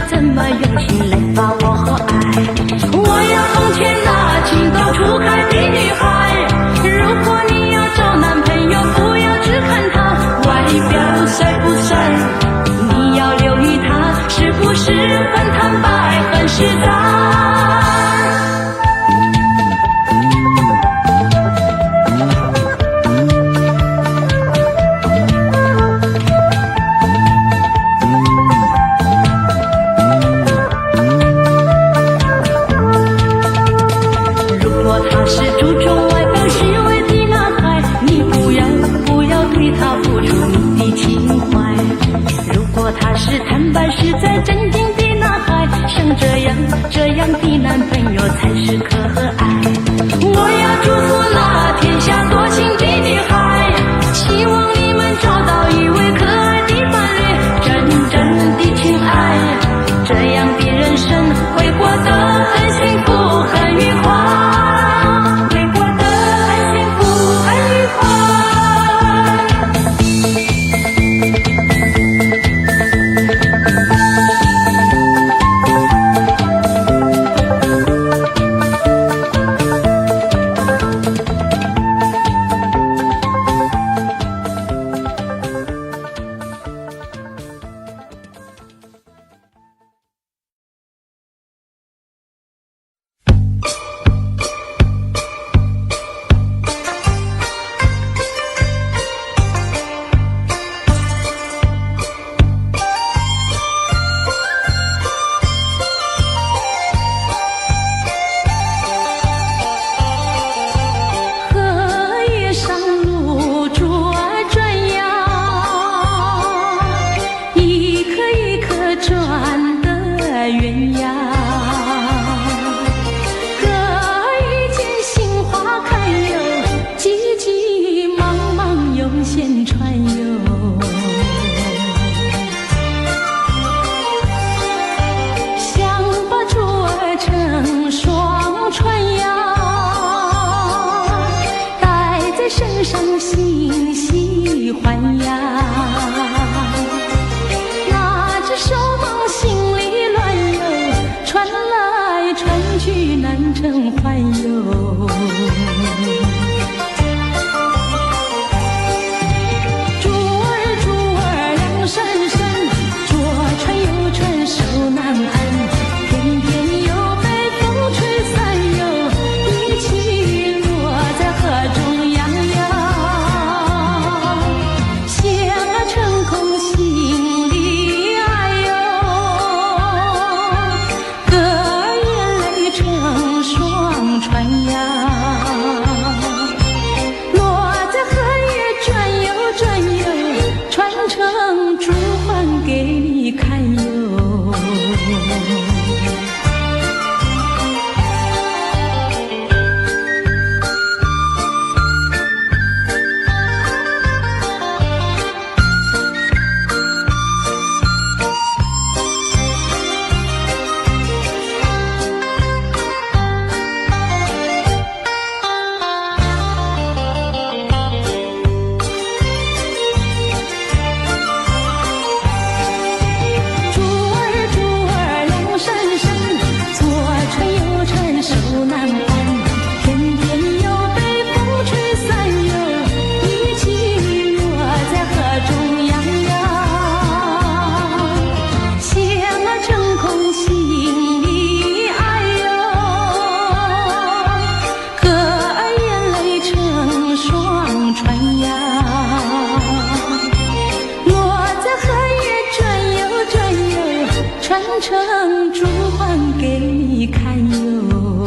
[SPEAKER 1] 怎么用心来把我爱。我要奉劝那情窦初开的女孩，如果你要找男朋友，不要只看他外表帅不帅，你要留意他是不是很坦白很实在。是注重外表虚伪的男孩，你不要对他付出你的情怀。如果他是坦白实在真经的男孩，像这样的男朋友才是可爱。我要祝福那天下多情的女孩，希望你们找到一位可爱的伴侣，真正的情爱，这样的人生会过得很幸福很愉快。成珠还给你看哟，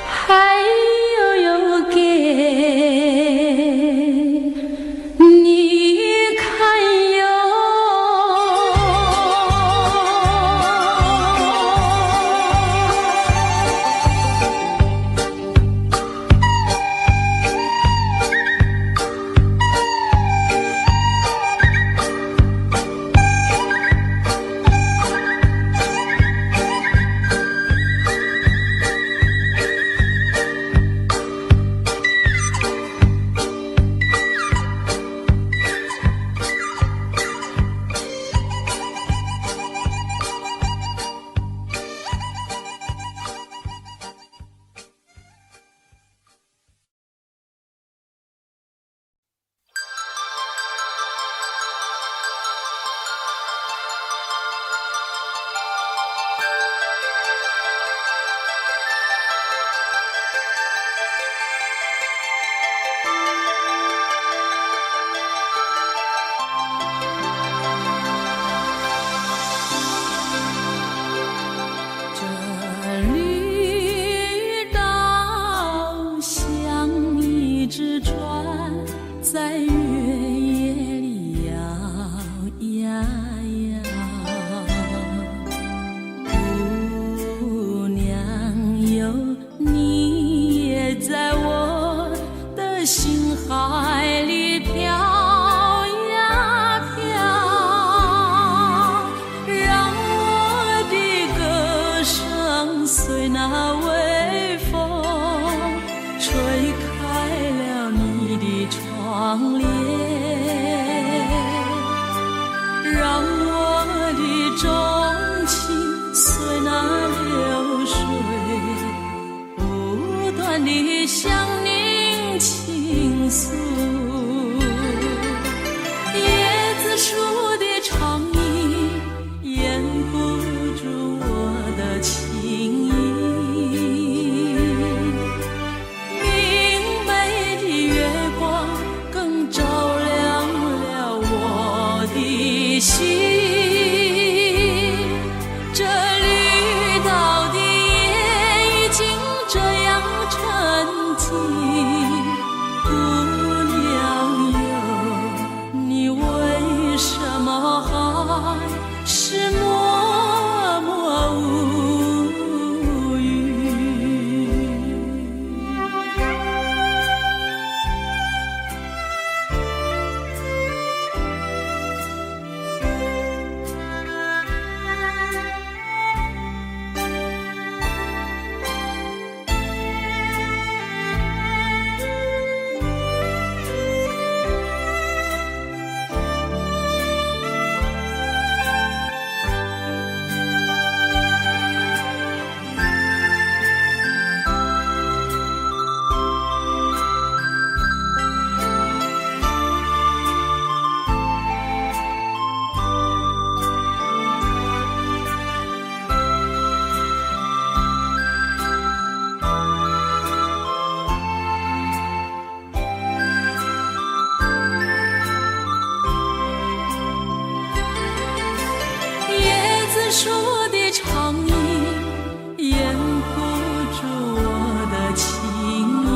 [SPEAKER 1] 还有给你看哟。在月夜里摇呀摇，姑娘哟，你也在我的心海里飘呀飘，让我的歌声随那微风吹开了你的窗帘，让我的钟情随那流水不断地向您倾诉。椰子树的长影掩不住我的情意，明媚的月光更照亮了我的心。这绿岛的夜已经这样沉寂，姑娘哟，你为什么还是默默无语？树的长影掩不住我的情意，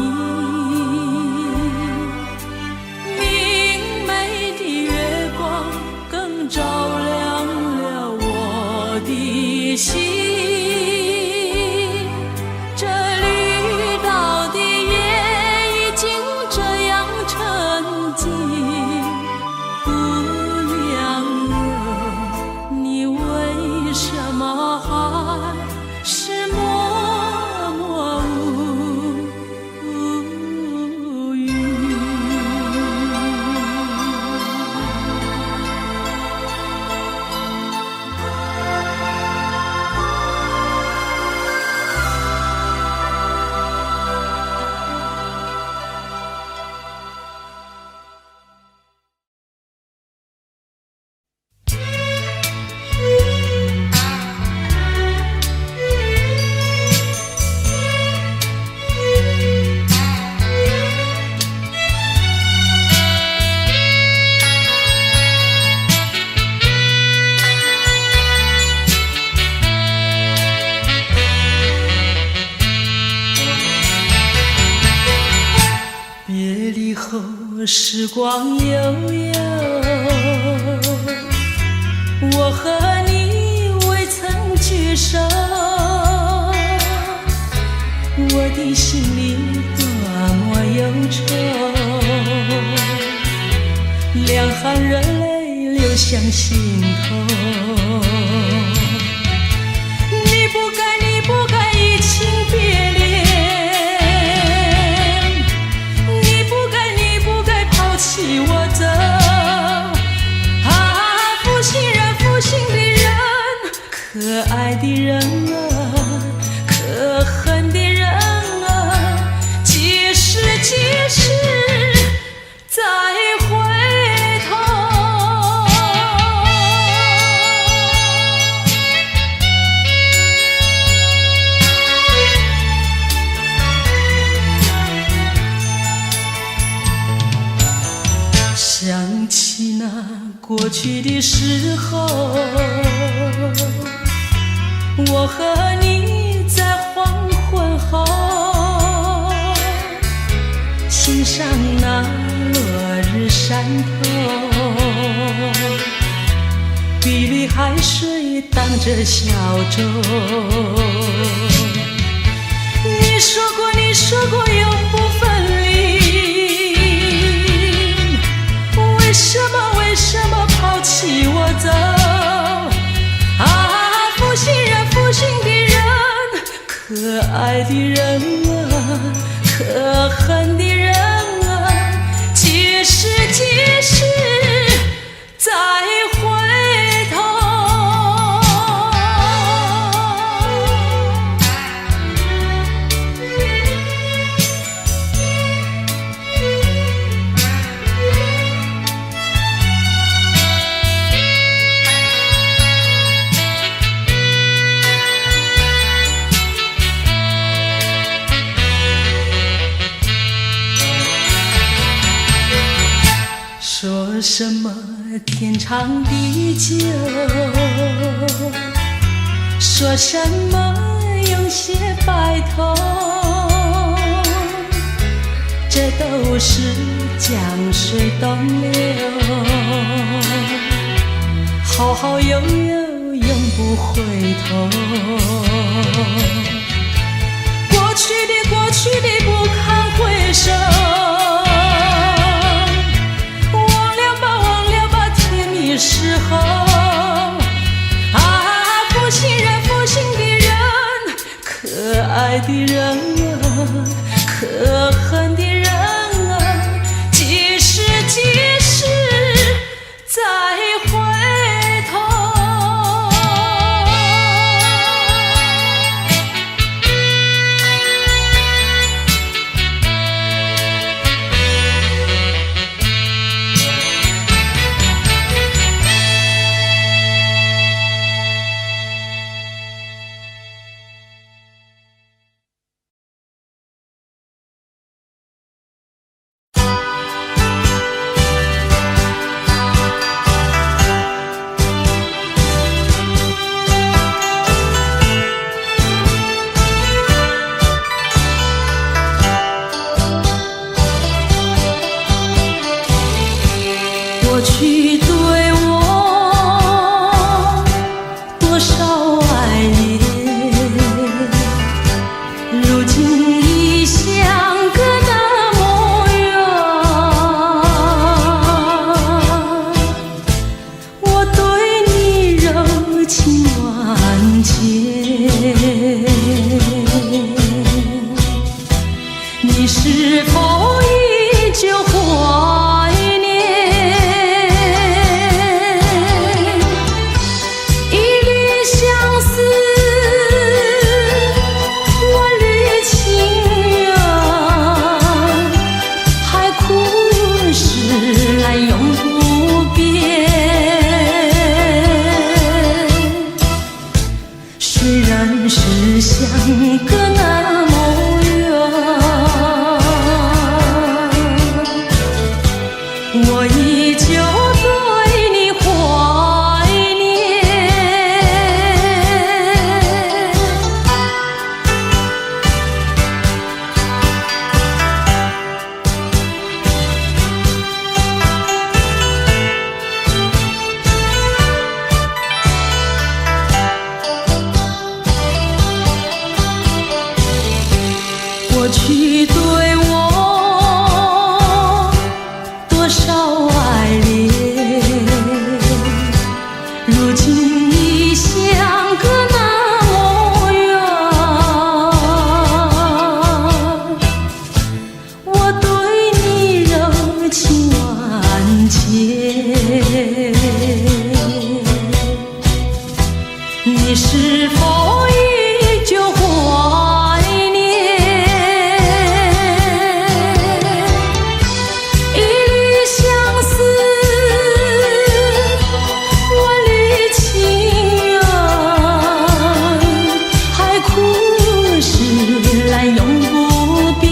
[SPEAKER 1] 明媚的月光更照亮了我的心。这绿岛的夜已经这样沉寂，姑娘哟，你为什么还是默默无语？时光悠悠，我和你未曾聚首，我的心里多么忧愁，两行热泪流向心头。你不该移情别恋，你不该抛弃我走。啊，负心人，负心的人，可爱的人啊，可恨的人啊，几时再回头。想起那过去的时候，我和你在黄昏后欣赏那落日山头，碧绿海水荡着小舟。你说过永不分离，为什么抛弃我走？啊，负心人，负心的人，可爱的人啊，可恨的人啊，几时再回头。说什么天长地久，说什么永结白头，这都是江水东流，好好悠悠永不回头。过去的不堪回首，时候啊，负心人，负心的人，可爱的人啊，可恨的人啊，几时再回头。过去对我多少爱恋，如今已相隔那么远。我对你柔情万千，你是否依旧怀念？是相隔那么远，我依旧对你怀念。爱恋，如今已相隔那么远，我对你热情万千，你是否依旧怀念？一缕相思，万缕情缘，海枯石烂永不变。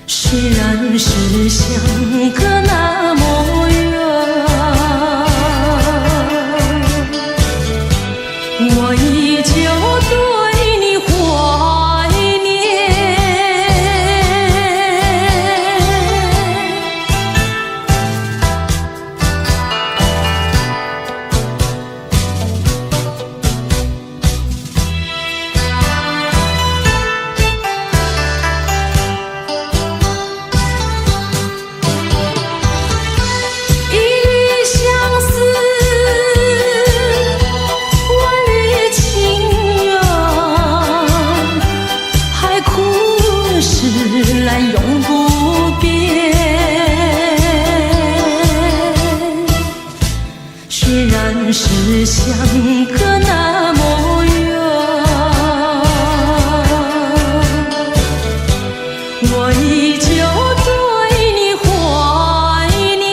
[SPEAKER 1] 虽然是相隔那么远，我依旧对你怀念。一缕相思，万缕情缘，海枯石烂永不变。虽然是相隔那么远，我依旧对你怀念。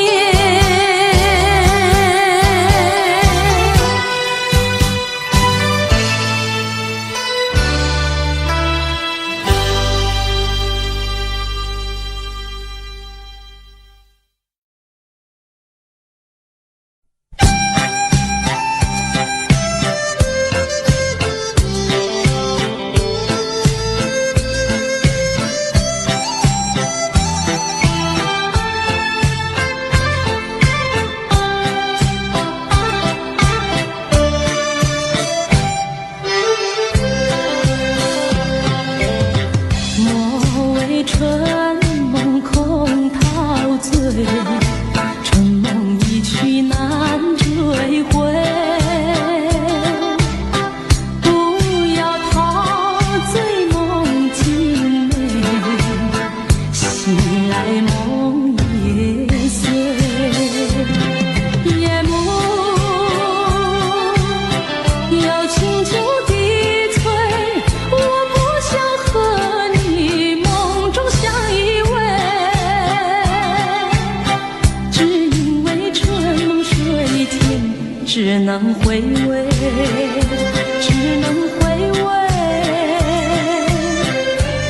[SPEAKER 1] 莫为春梦空陶醉，春梦一去难追回。不要陶醉梦境美，醒来梦也碎。夜幕要轻轻低垂，我不想和你梦中相依偎，只因为春梦水天，只能回味，只能回味，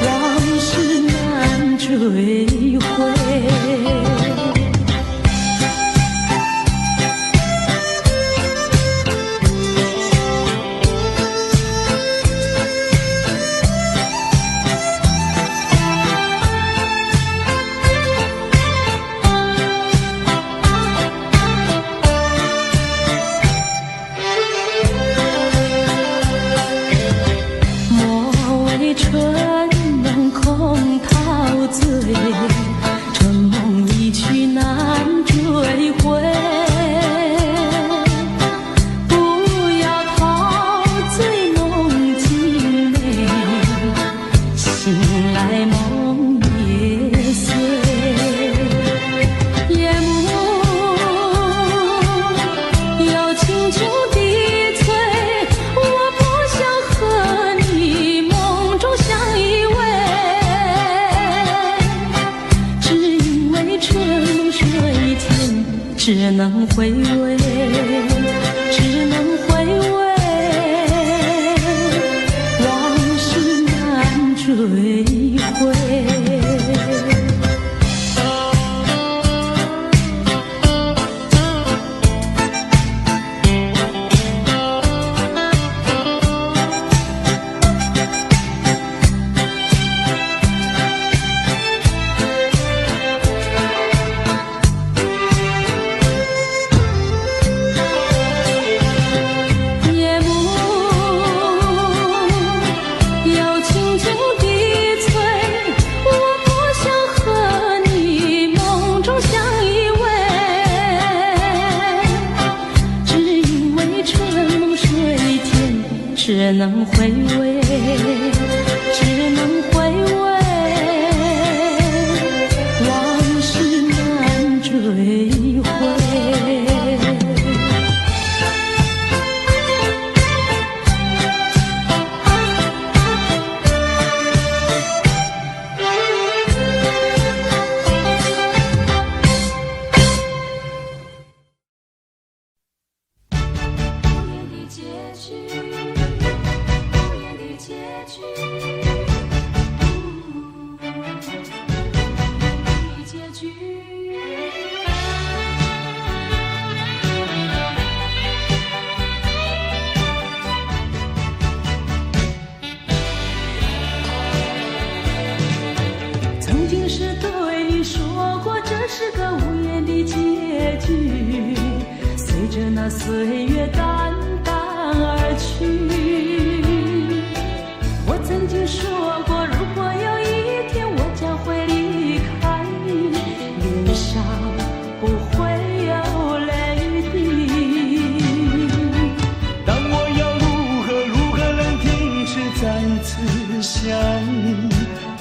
[SPEAKER 1] 往事难追回。莫为春梦空陶醉，春梦一去难追回。不要陶醉梦境美，醒来梦也碎。夜幕要轻轻低垂，我不想和你梦中相依偎，只因为春梦水天，只能回味，只能回味，往事难追回。能回味，只能回味，往事难追回。曾经是对你说过，这是个无言的结局，随着那岁月淡淡而去。我曾经说过，如果有一天我将会离开你，脸上不会有泪滴。
[SPEAKER 2] 但我要如何能停止再次想你？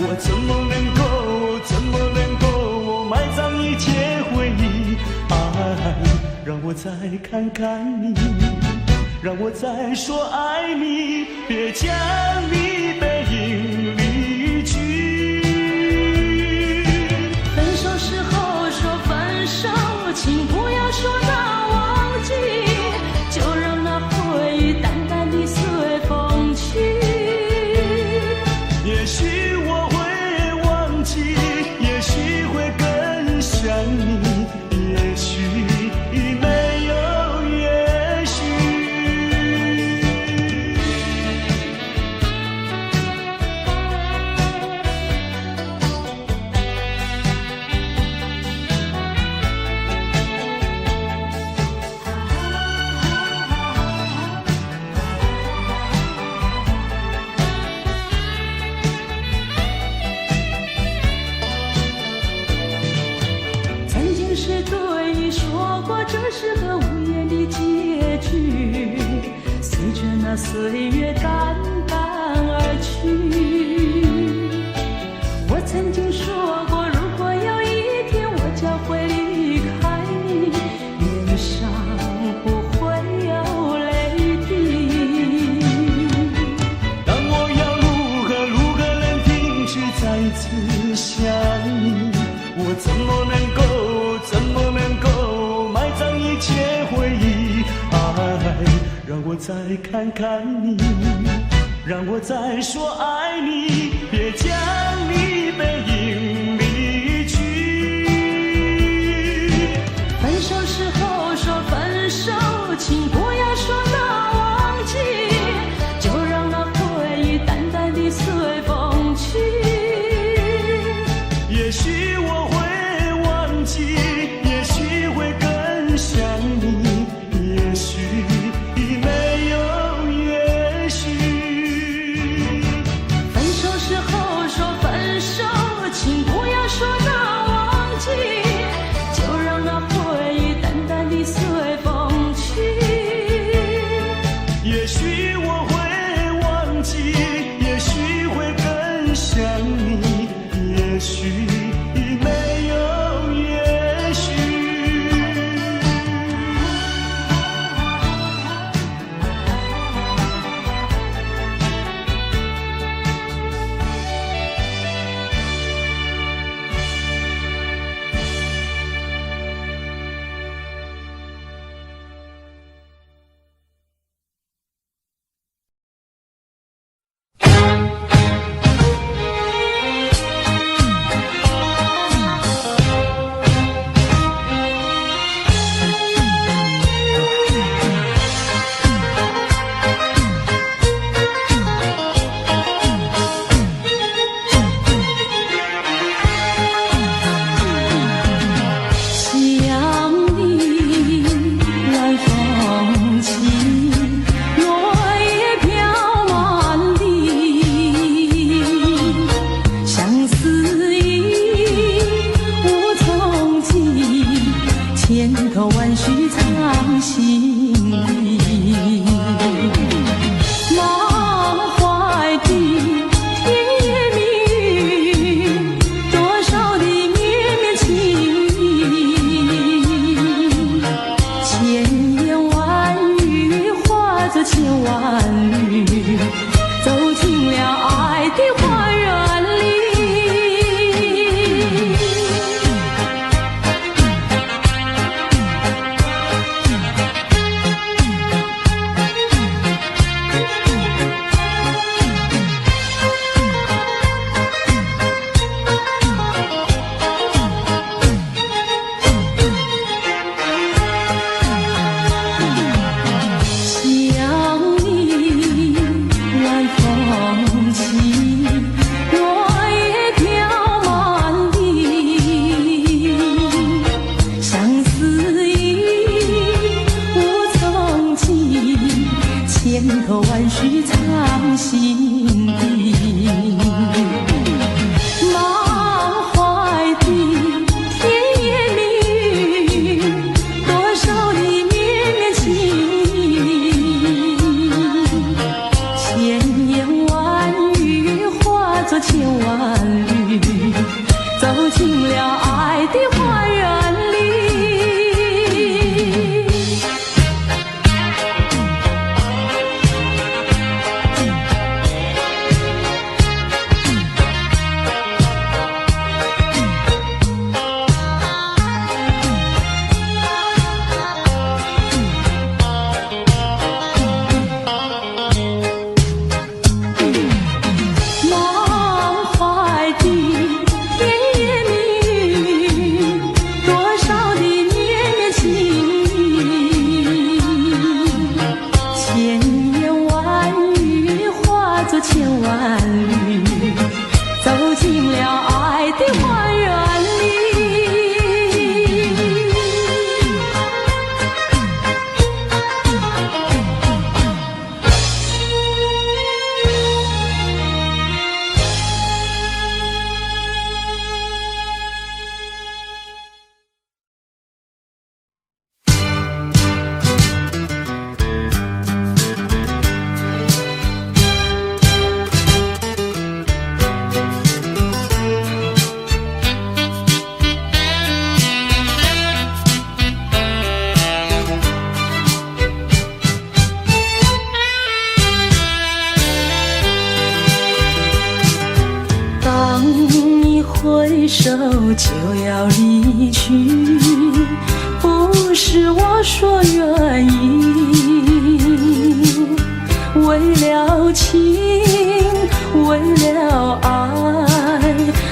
[SPEAKER 2] 我怎么能够埋葬一切回忆？爱，让我再看看你，让我再说爱你，别将你背影离去。
[SPEAKER 1] 分手时候说分手，请不要说那忘记，就让那回忆淡淡地随风去。
[SPEAKER 2] 也许我会忘记，也许会更想你，也许没有也许。
[SPEAKER 1] 曾经是对你说过，这是个无言的结局，随着那岁月淡淡而去。我曾经说过，如果有一天我将会离开你，脸上不会有泪滴。
[SPEAKER 2] 但我要如何能停止再次想你？我怎么能够埋葬一切回忆？爱，让我再看看你，让我再说爱你，别将你背影离去。
[SPEAKER 1] 分手时候说分手，请不要说那忘记，就让那回忆淡淡地随风去。
[SPEAKER 2] 也许我会忘记，也许会更想你，也许没有也许。
[SPEAKER 1] 分手时候说分手，请不要说那忘记，就让那回忆淡淡地随风去。
[SPEAKER 2] 也许我会忘记，也许会更想你，也许没有也
[SPEAKER 1] 了爱的花园里。回首就要离去，不是我说愿意，为了情，为了爱，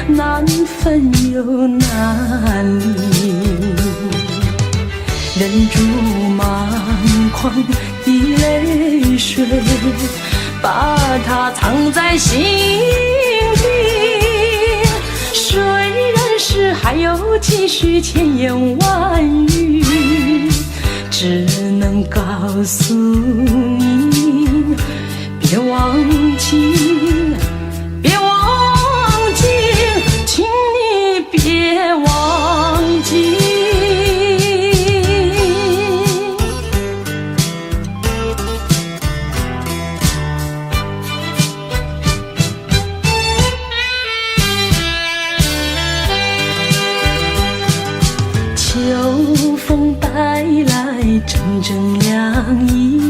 [SPEAKER 1] 难分又难离，忍住满眶的泪水，把它藏在心底。虽然是还有几许千言万语，只能告诉你，别忘记，别忘记，请你别忘记。秋风带来阵阵凉意，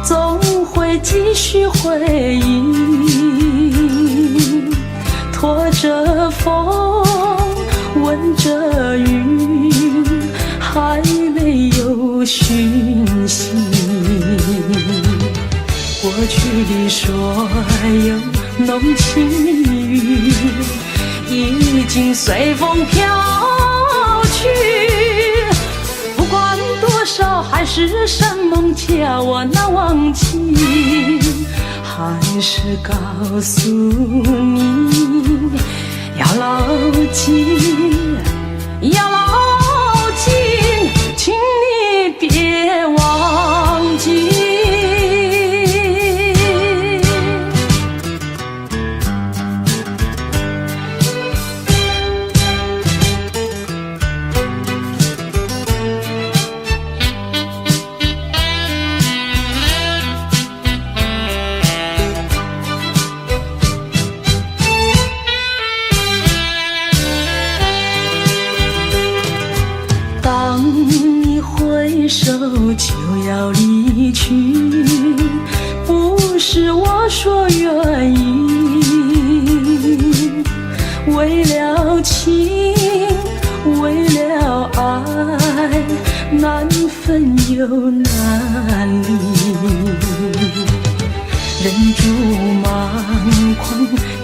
[SPEAKER 1] 总会继续回忆，拖着风，闻着雨，还没有讯息。过去的所有浓情蜜语，已经随风飘去，不管多少海誓山盟叫我难忘记，还是告诉你，要牢记，要牢记，请你别忘记。当你回首就要离去，不是我说愿意，为了情，为了爱，难分又难离，忍住满眶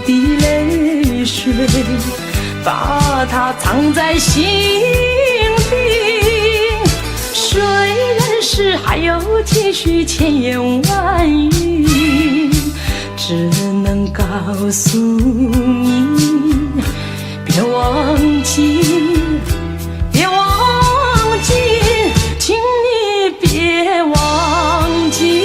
[SPEAKER 1] 的泪水，把它藏在心底。虽然是还有几许千言万语，只能告诉你，别忘记，别忘记，请你别忘记。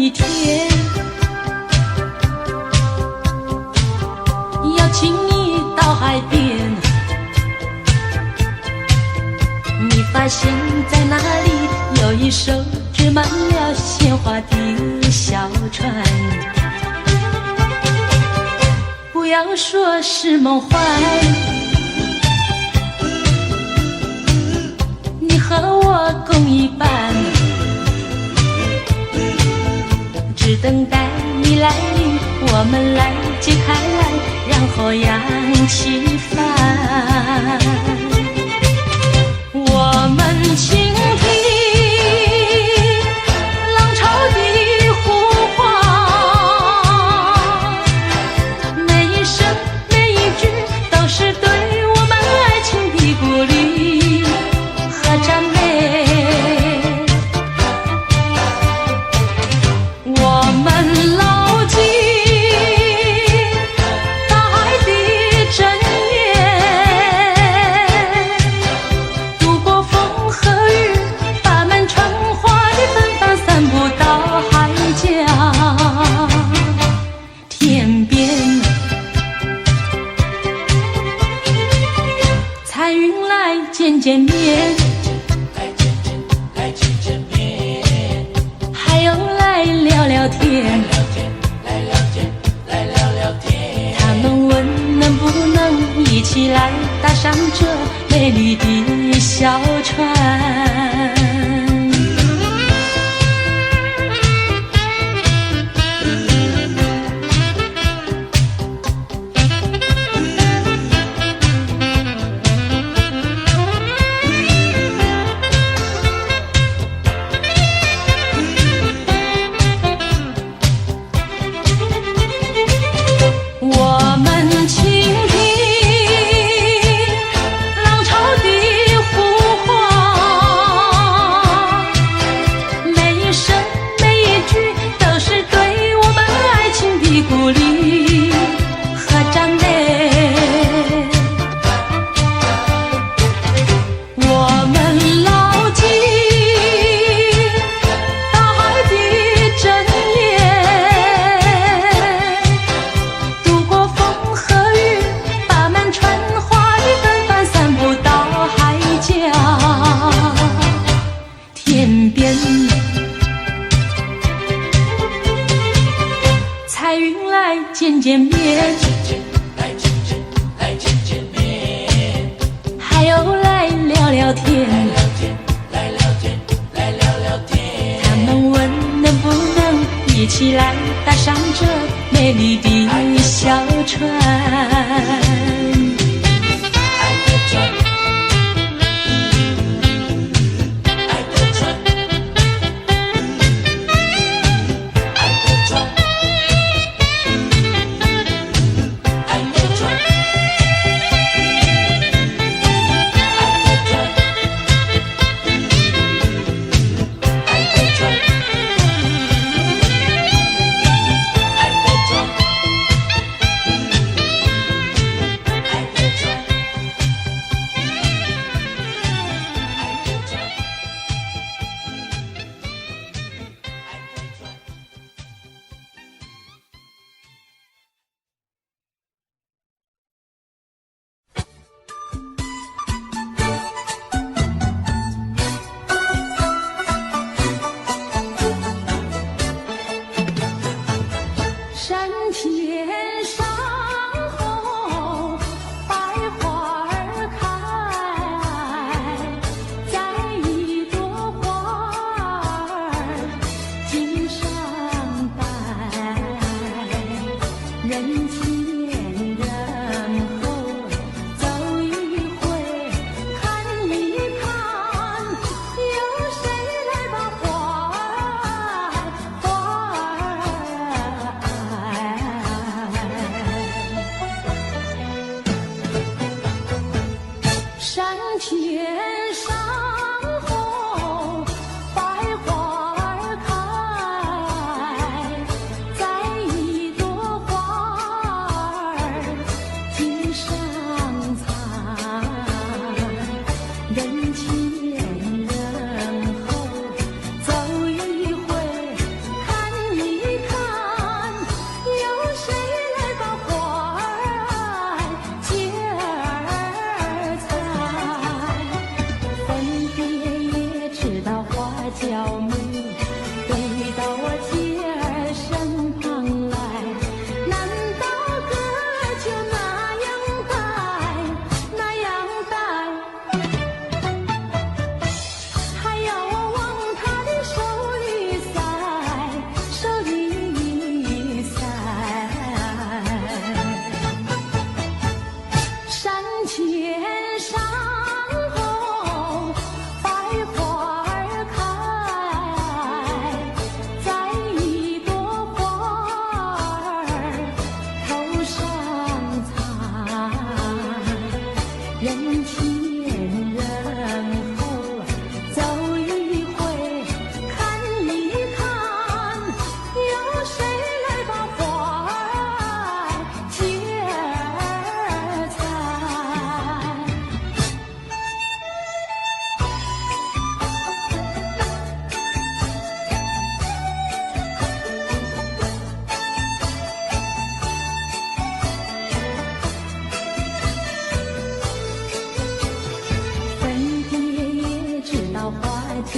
[SPEAKER 1] 一天，邀请你到海边，你发现在那里有一艘织满了鲜花的小船。不要说是梦幻，你和我共一半，只等待你来临，我们来揭开来，然后扬起帆。我们倾听浪潮的呼唤，每一声每一句都是对我们爱情的鼓励和赞美。我们牢记大海的箴言，度过风和雨，把满春花的芬芳散布到海角天边。彩云来见见面，还有来聊聊天，他们问能不能一起来搭上这美丽的小船。我们倾听浪潮的呼唤，每一声每一句都是对我们爱情的鼓励和赞美。我们牢记大海的箴言，度过风和雨，把满春花的芬芳散布到海角天边。彩云来见见面，还有来聊聊天，他们问能不能一起来搭上这美丽的小船。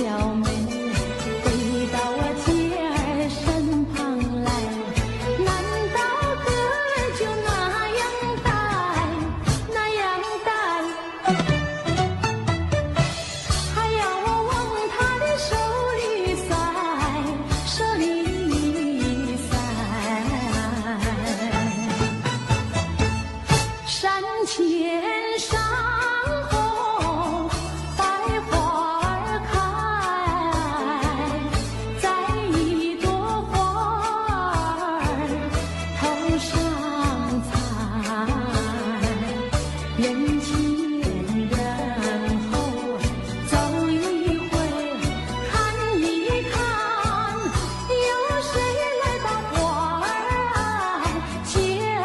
[SPEAKER 1] 小妹回到我姐儿身旁来，难道歌儿就那样淡，那样淡？还要我往她的手里塞，手里塞。山前山后百花儿开，在一朵花儿头上采。人前人后走一回，看一看，有谁来把花儿接儿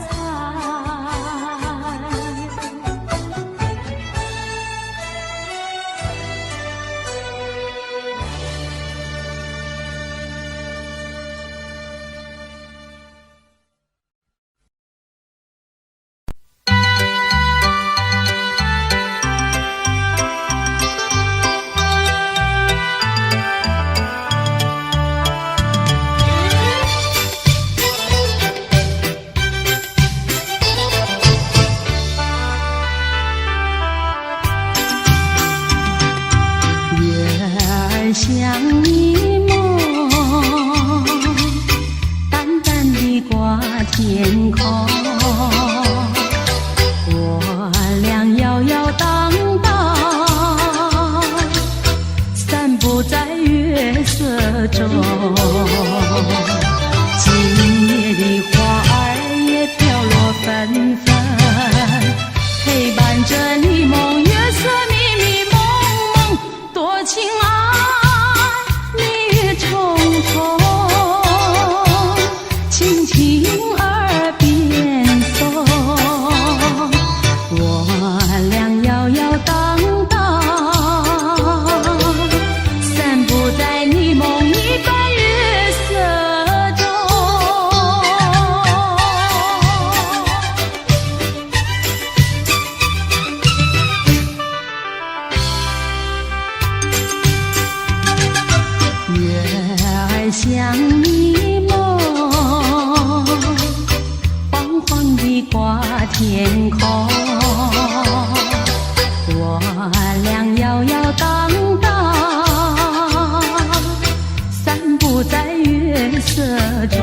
[SPEAKER 1] 采？月儿像一梦，淡淡地挂天空。我俩摇摇荡荡，散步在月色中。今夜的花儿也飘落纷纷，陪伴着你梦，月色迷迷蒙蒙，多情爱蜜月重重，轻轻耳边送。我俩摇摇荡荡，散步在你梦一般月色中。月儿像一梦，晃晃地挂天空。我俩摇摇荡荡，散步在月色中，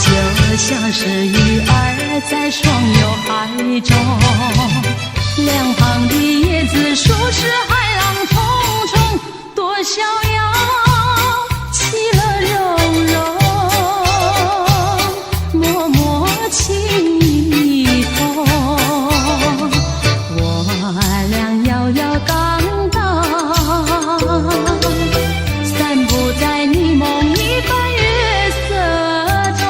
[SPEAKER 1] 就像是鱼儿在双游海中，两旁的椰子树是海浪冲冲，多逍遥，其乐融融，脉脉情意通。我俩摇摇荡荡，散步在你梦一般月色中。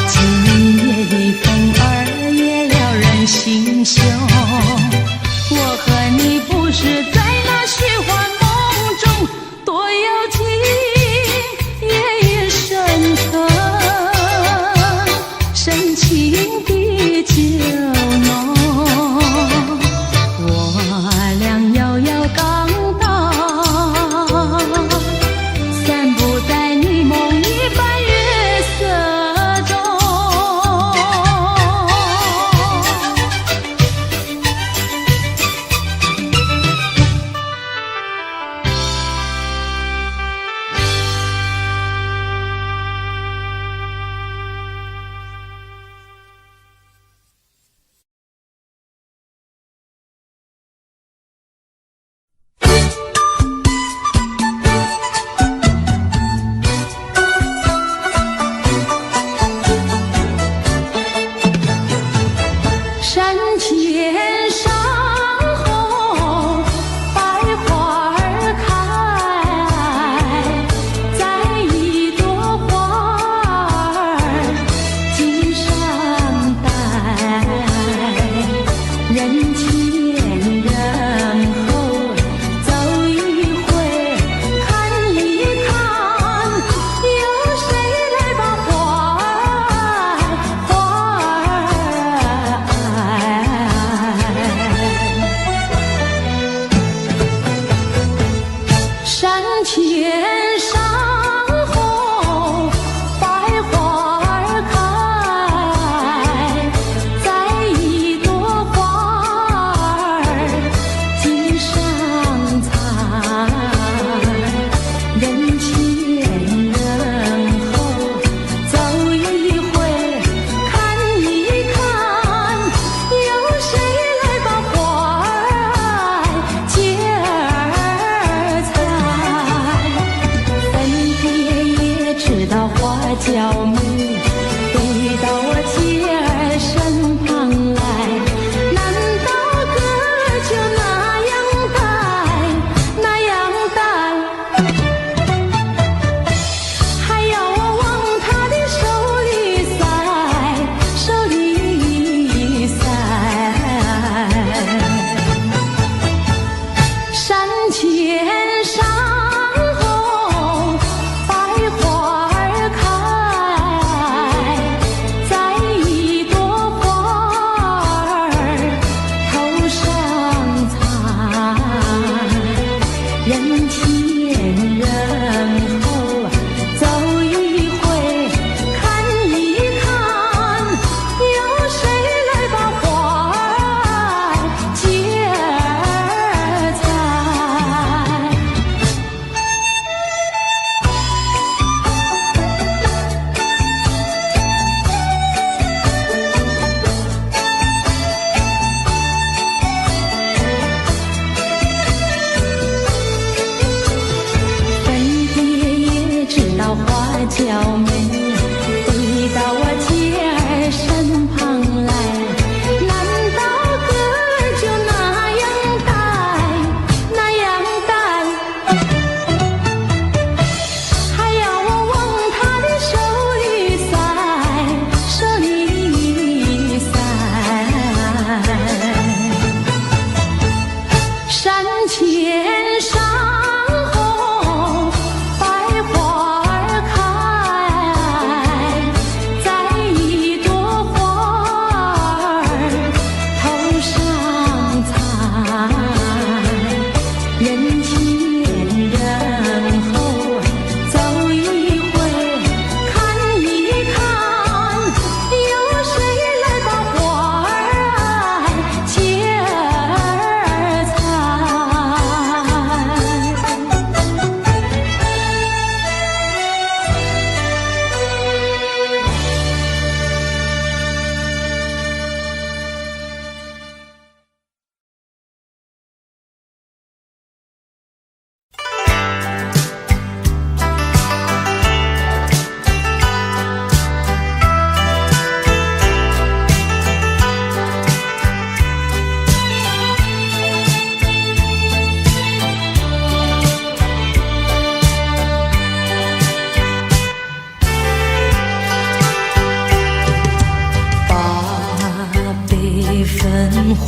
[SPEAKER 1] 今夜的风儿也撩人心胸，我和你不是在那虚幻梦中，多有情夜夜深刻，深情的酒浓。我俩摇摇荡荡，散步在你梦一般月色中。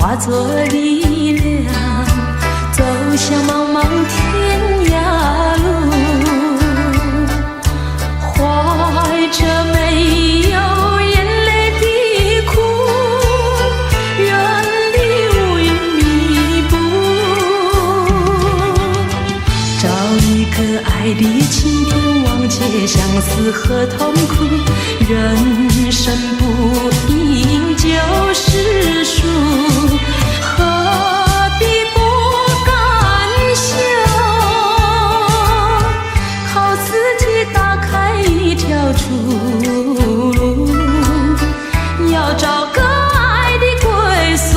[SPEAKER 1] 化作力量，走向茫茫天涯路，怀着没有眼泪的苦，远离乌云密布，找一个爱的晴天，忘记相思和痛苦，人生不应就是输，何必不甘休？靠自己打开一条出路，要找个爱的归宿。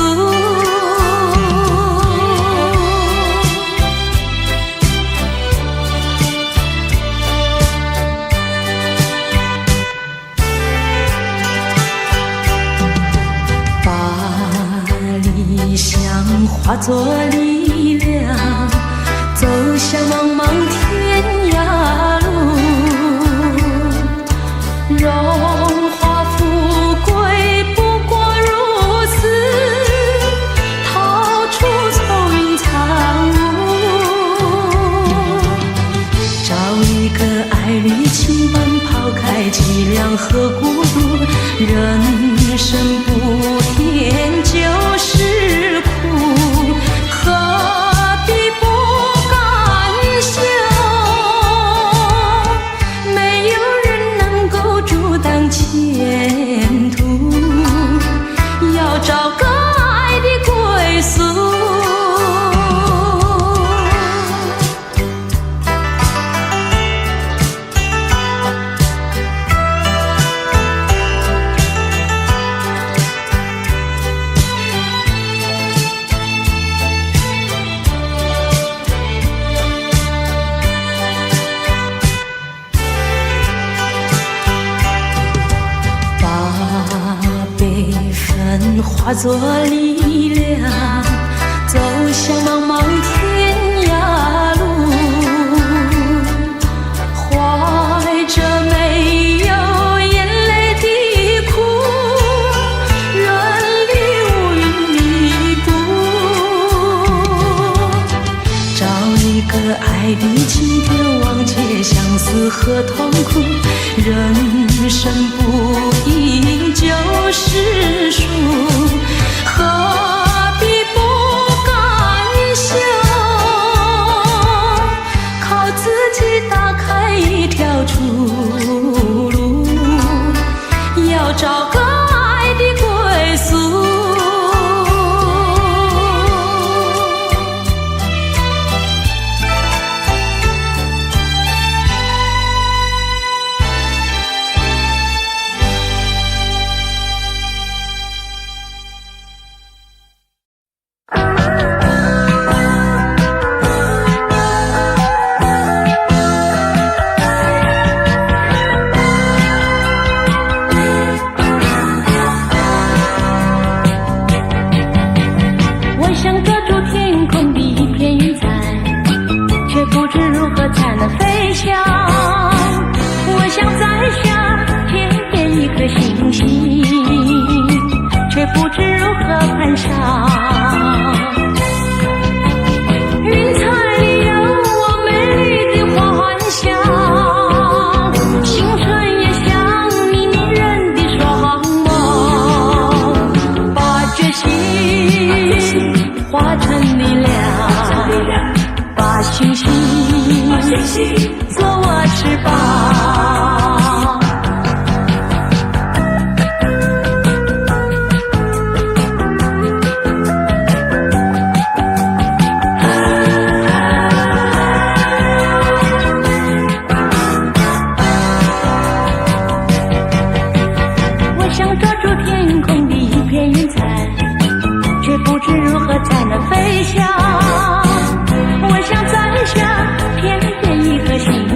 [SPEAKER 1] 化作力量，走向茫茫天涯路，荣华富贵不过如此，逃出愁云惨雾，找一个爱侣倾伴，抛开凄凉和孤独，人生不甜就是苦，何必不甘休？没有人能够阻挡前途，要找个爱的归宿。化作力量，走向茫茫天涯路，怀着没有眼泪的苦，远离乌云密布，找一个爱的晴天，忘记相思和痛苦，人生不应就是输，何必不甘休？靠自己打开一条出路，要找个爱的归宿。却不知如何攀上。云彩里有我美丽的幻想，青春也像你迷人的双眸，把决心化成力量，把信心做我翅膀。不知如何才能飞翔，我想摘下片片一颗心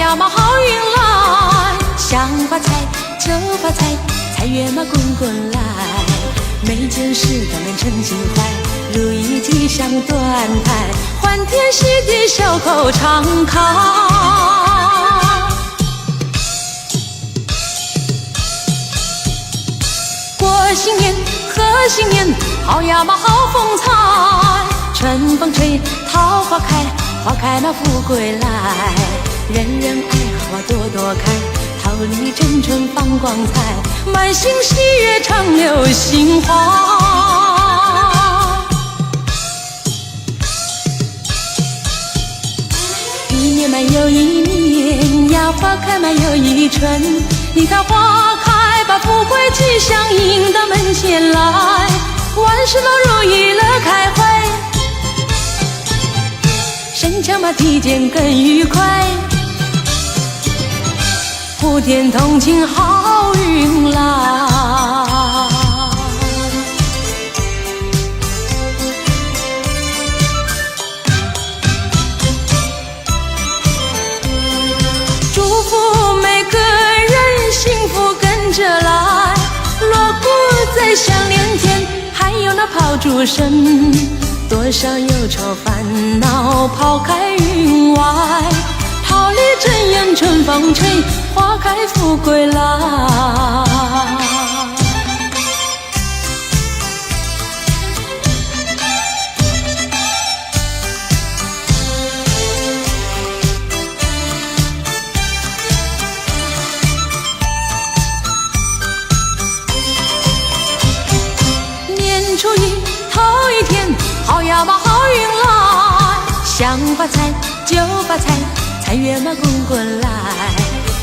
[SPEAKER 1] 呀嘛好运来，想发财就发财，财源嘛滚滚来，每件事都能称心怀，如意吉祥端台，欢天喜地笑口常开。过新年贺新年，好呀嘛好风采，春风吹桃花开，花开嘛富贵来，人人爱花朵朵开，桃李争春放光彩，满心喜悦常流心怀。一年满又一年呀，花开满又一春，你看花开把富贵吉祥迎到门前来，万事都如意乐开怀，身强马体健更愉快，普天同庆好运来。祝福每个人幸福跟着来，锣鼓在响连天，还有那炮竹声，多少忧愁烦恼抛开云外，桃李争艳春风吹，花开富贵来。年初一头一天，好呀嘛好运来，想发财就发财，财源嘛滚滚来，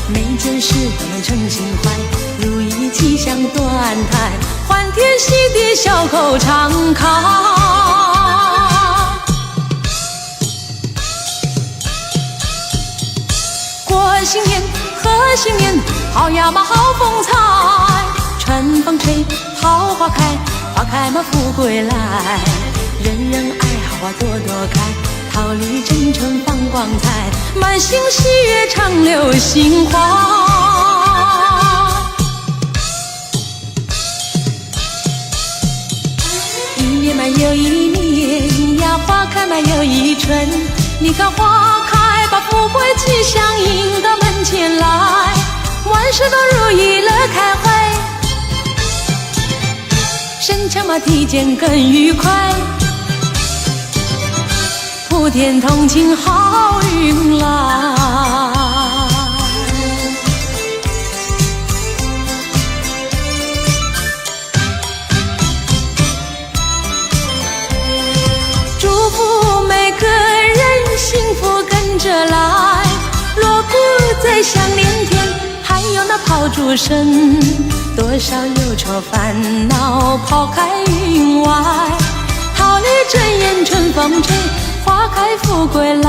[SPEAKER 1] 每件事都能称心怀，如意吉祥端台，欢天喜地笑口常开。过新年贺新年，好呀嘛好风采，春风吹桃花开，花开嘛富贵来，人人爱花朵朵开，桃李争春放光彩，满心喜悦常流心怀。一年满又一年呀，花开满又一春，你看花开把富贵吉祥迎到门前来，万事都如意乐开怀，身强马体健更愉快，普天同庆好运来。祝福每个人幸福跟着来，锣鼓在响连天，还有那炮竹声，多少忧愁烦恼抛开云外，桃李争艳春风吹，花开富贵来。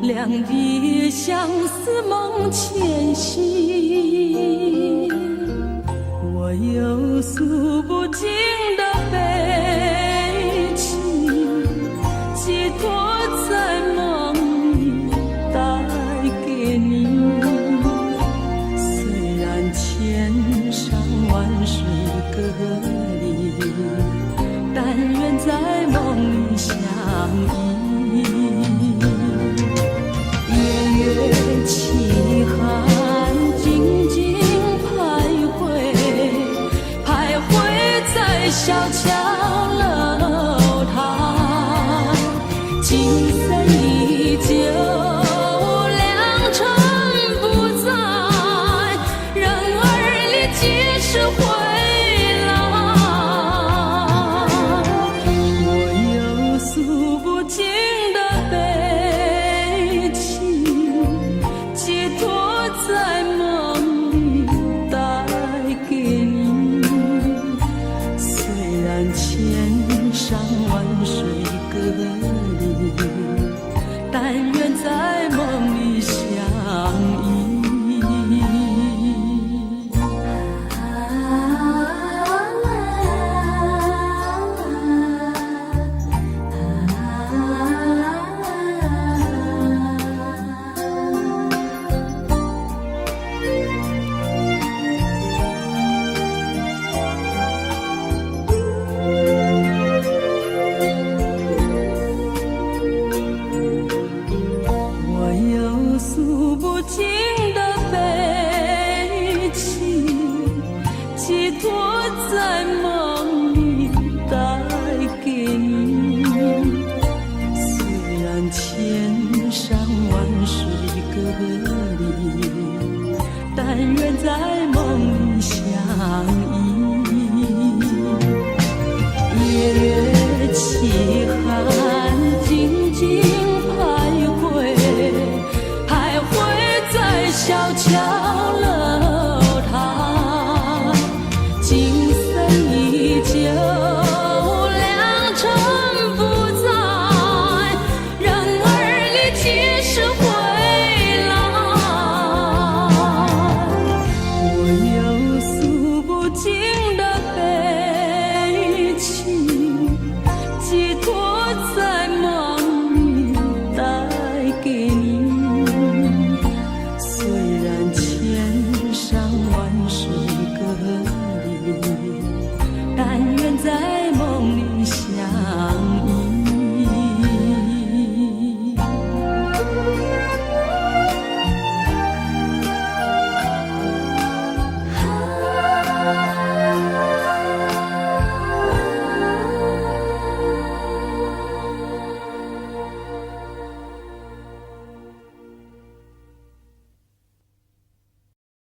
[SPEAKER 1] 两地相思梦牵系，我有诉不尽的悲情，寄托在梦里带给你。虽然千山万水隔意。月月凄寒，静静徘徊，徘徊在小桥楼台。景色依旧，良辰不在，人儿里几时回来？我有诉不尽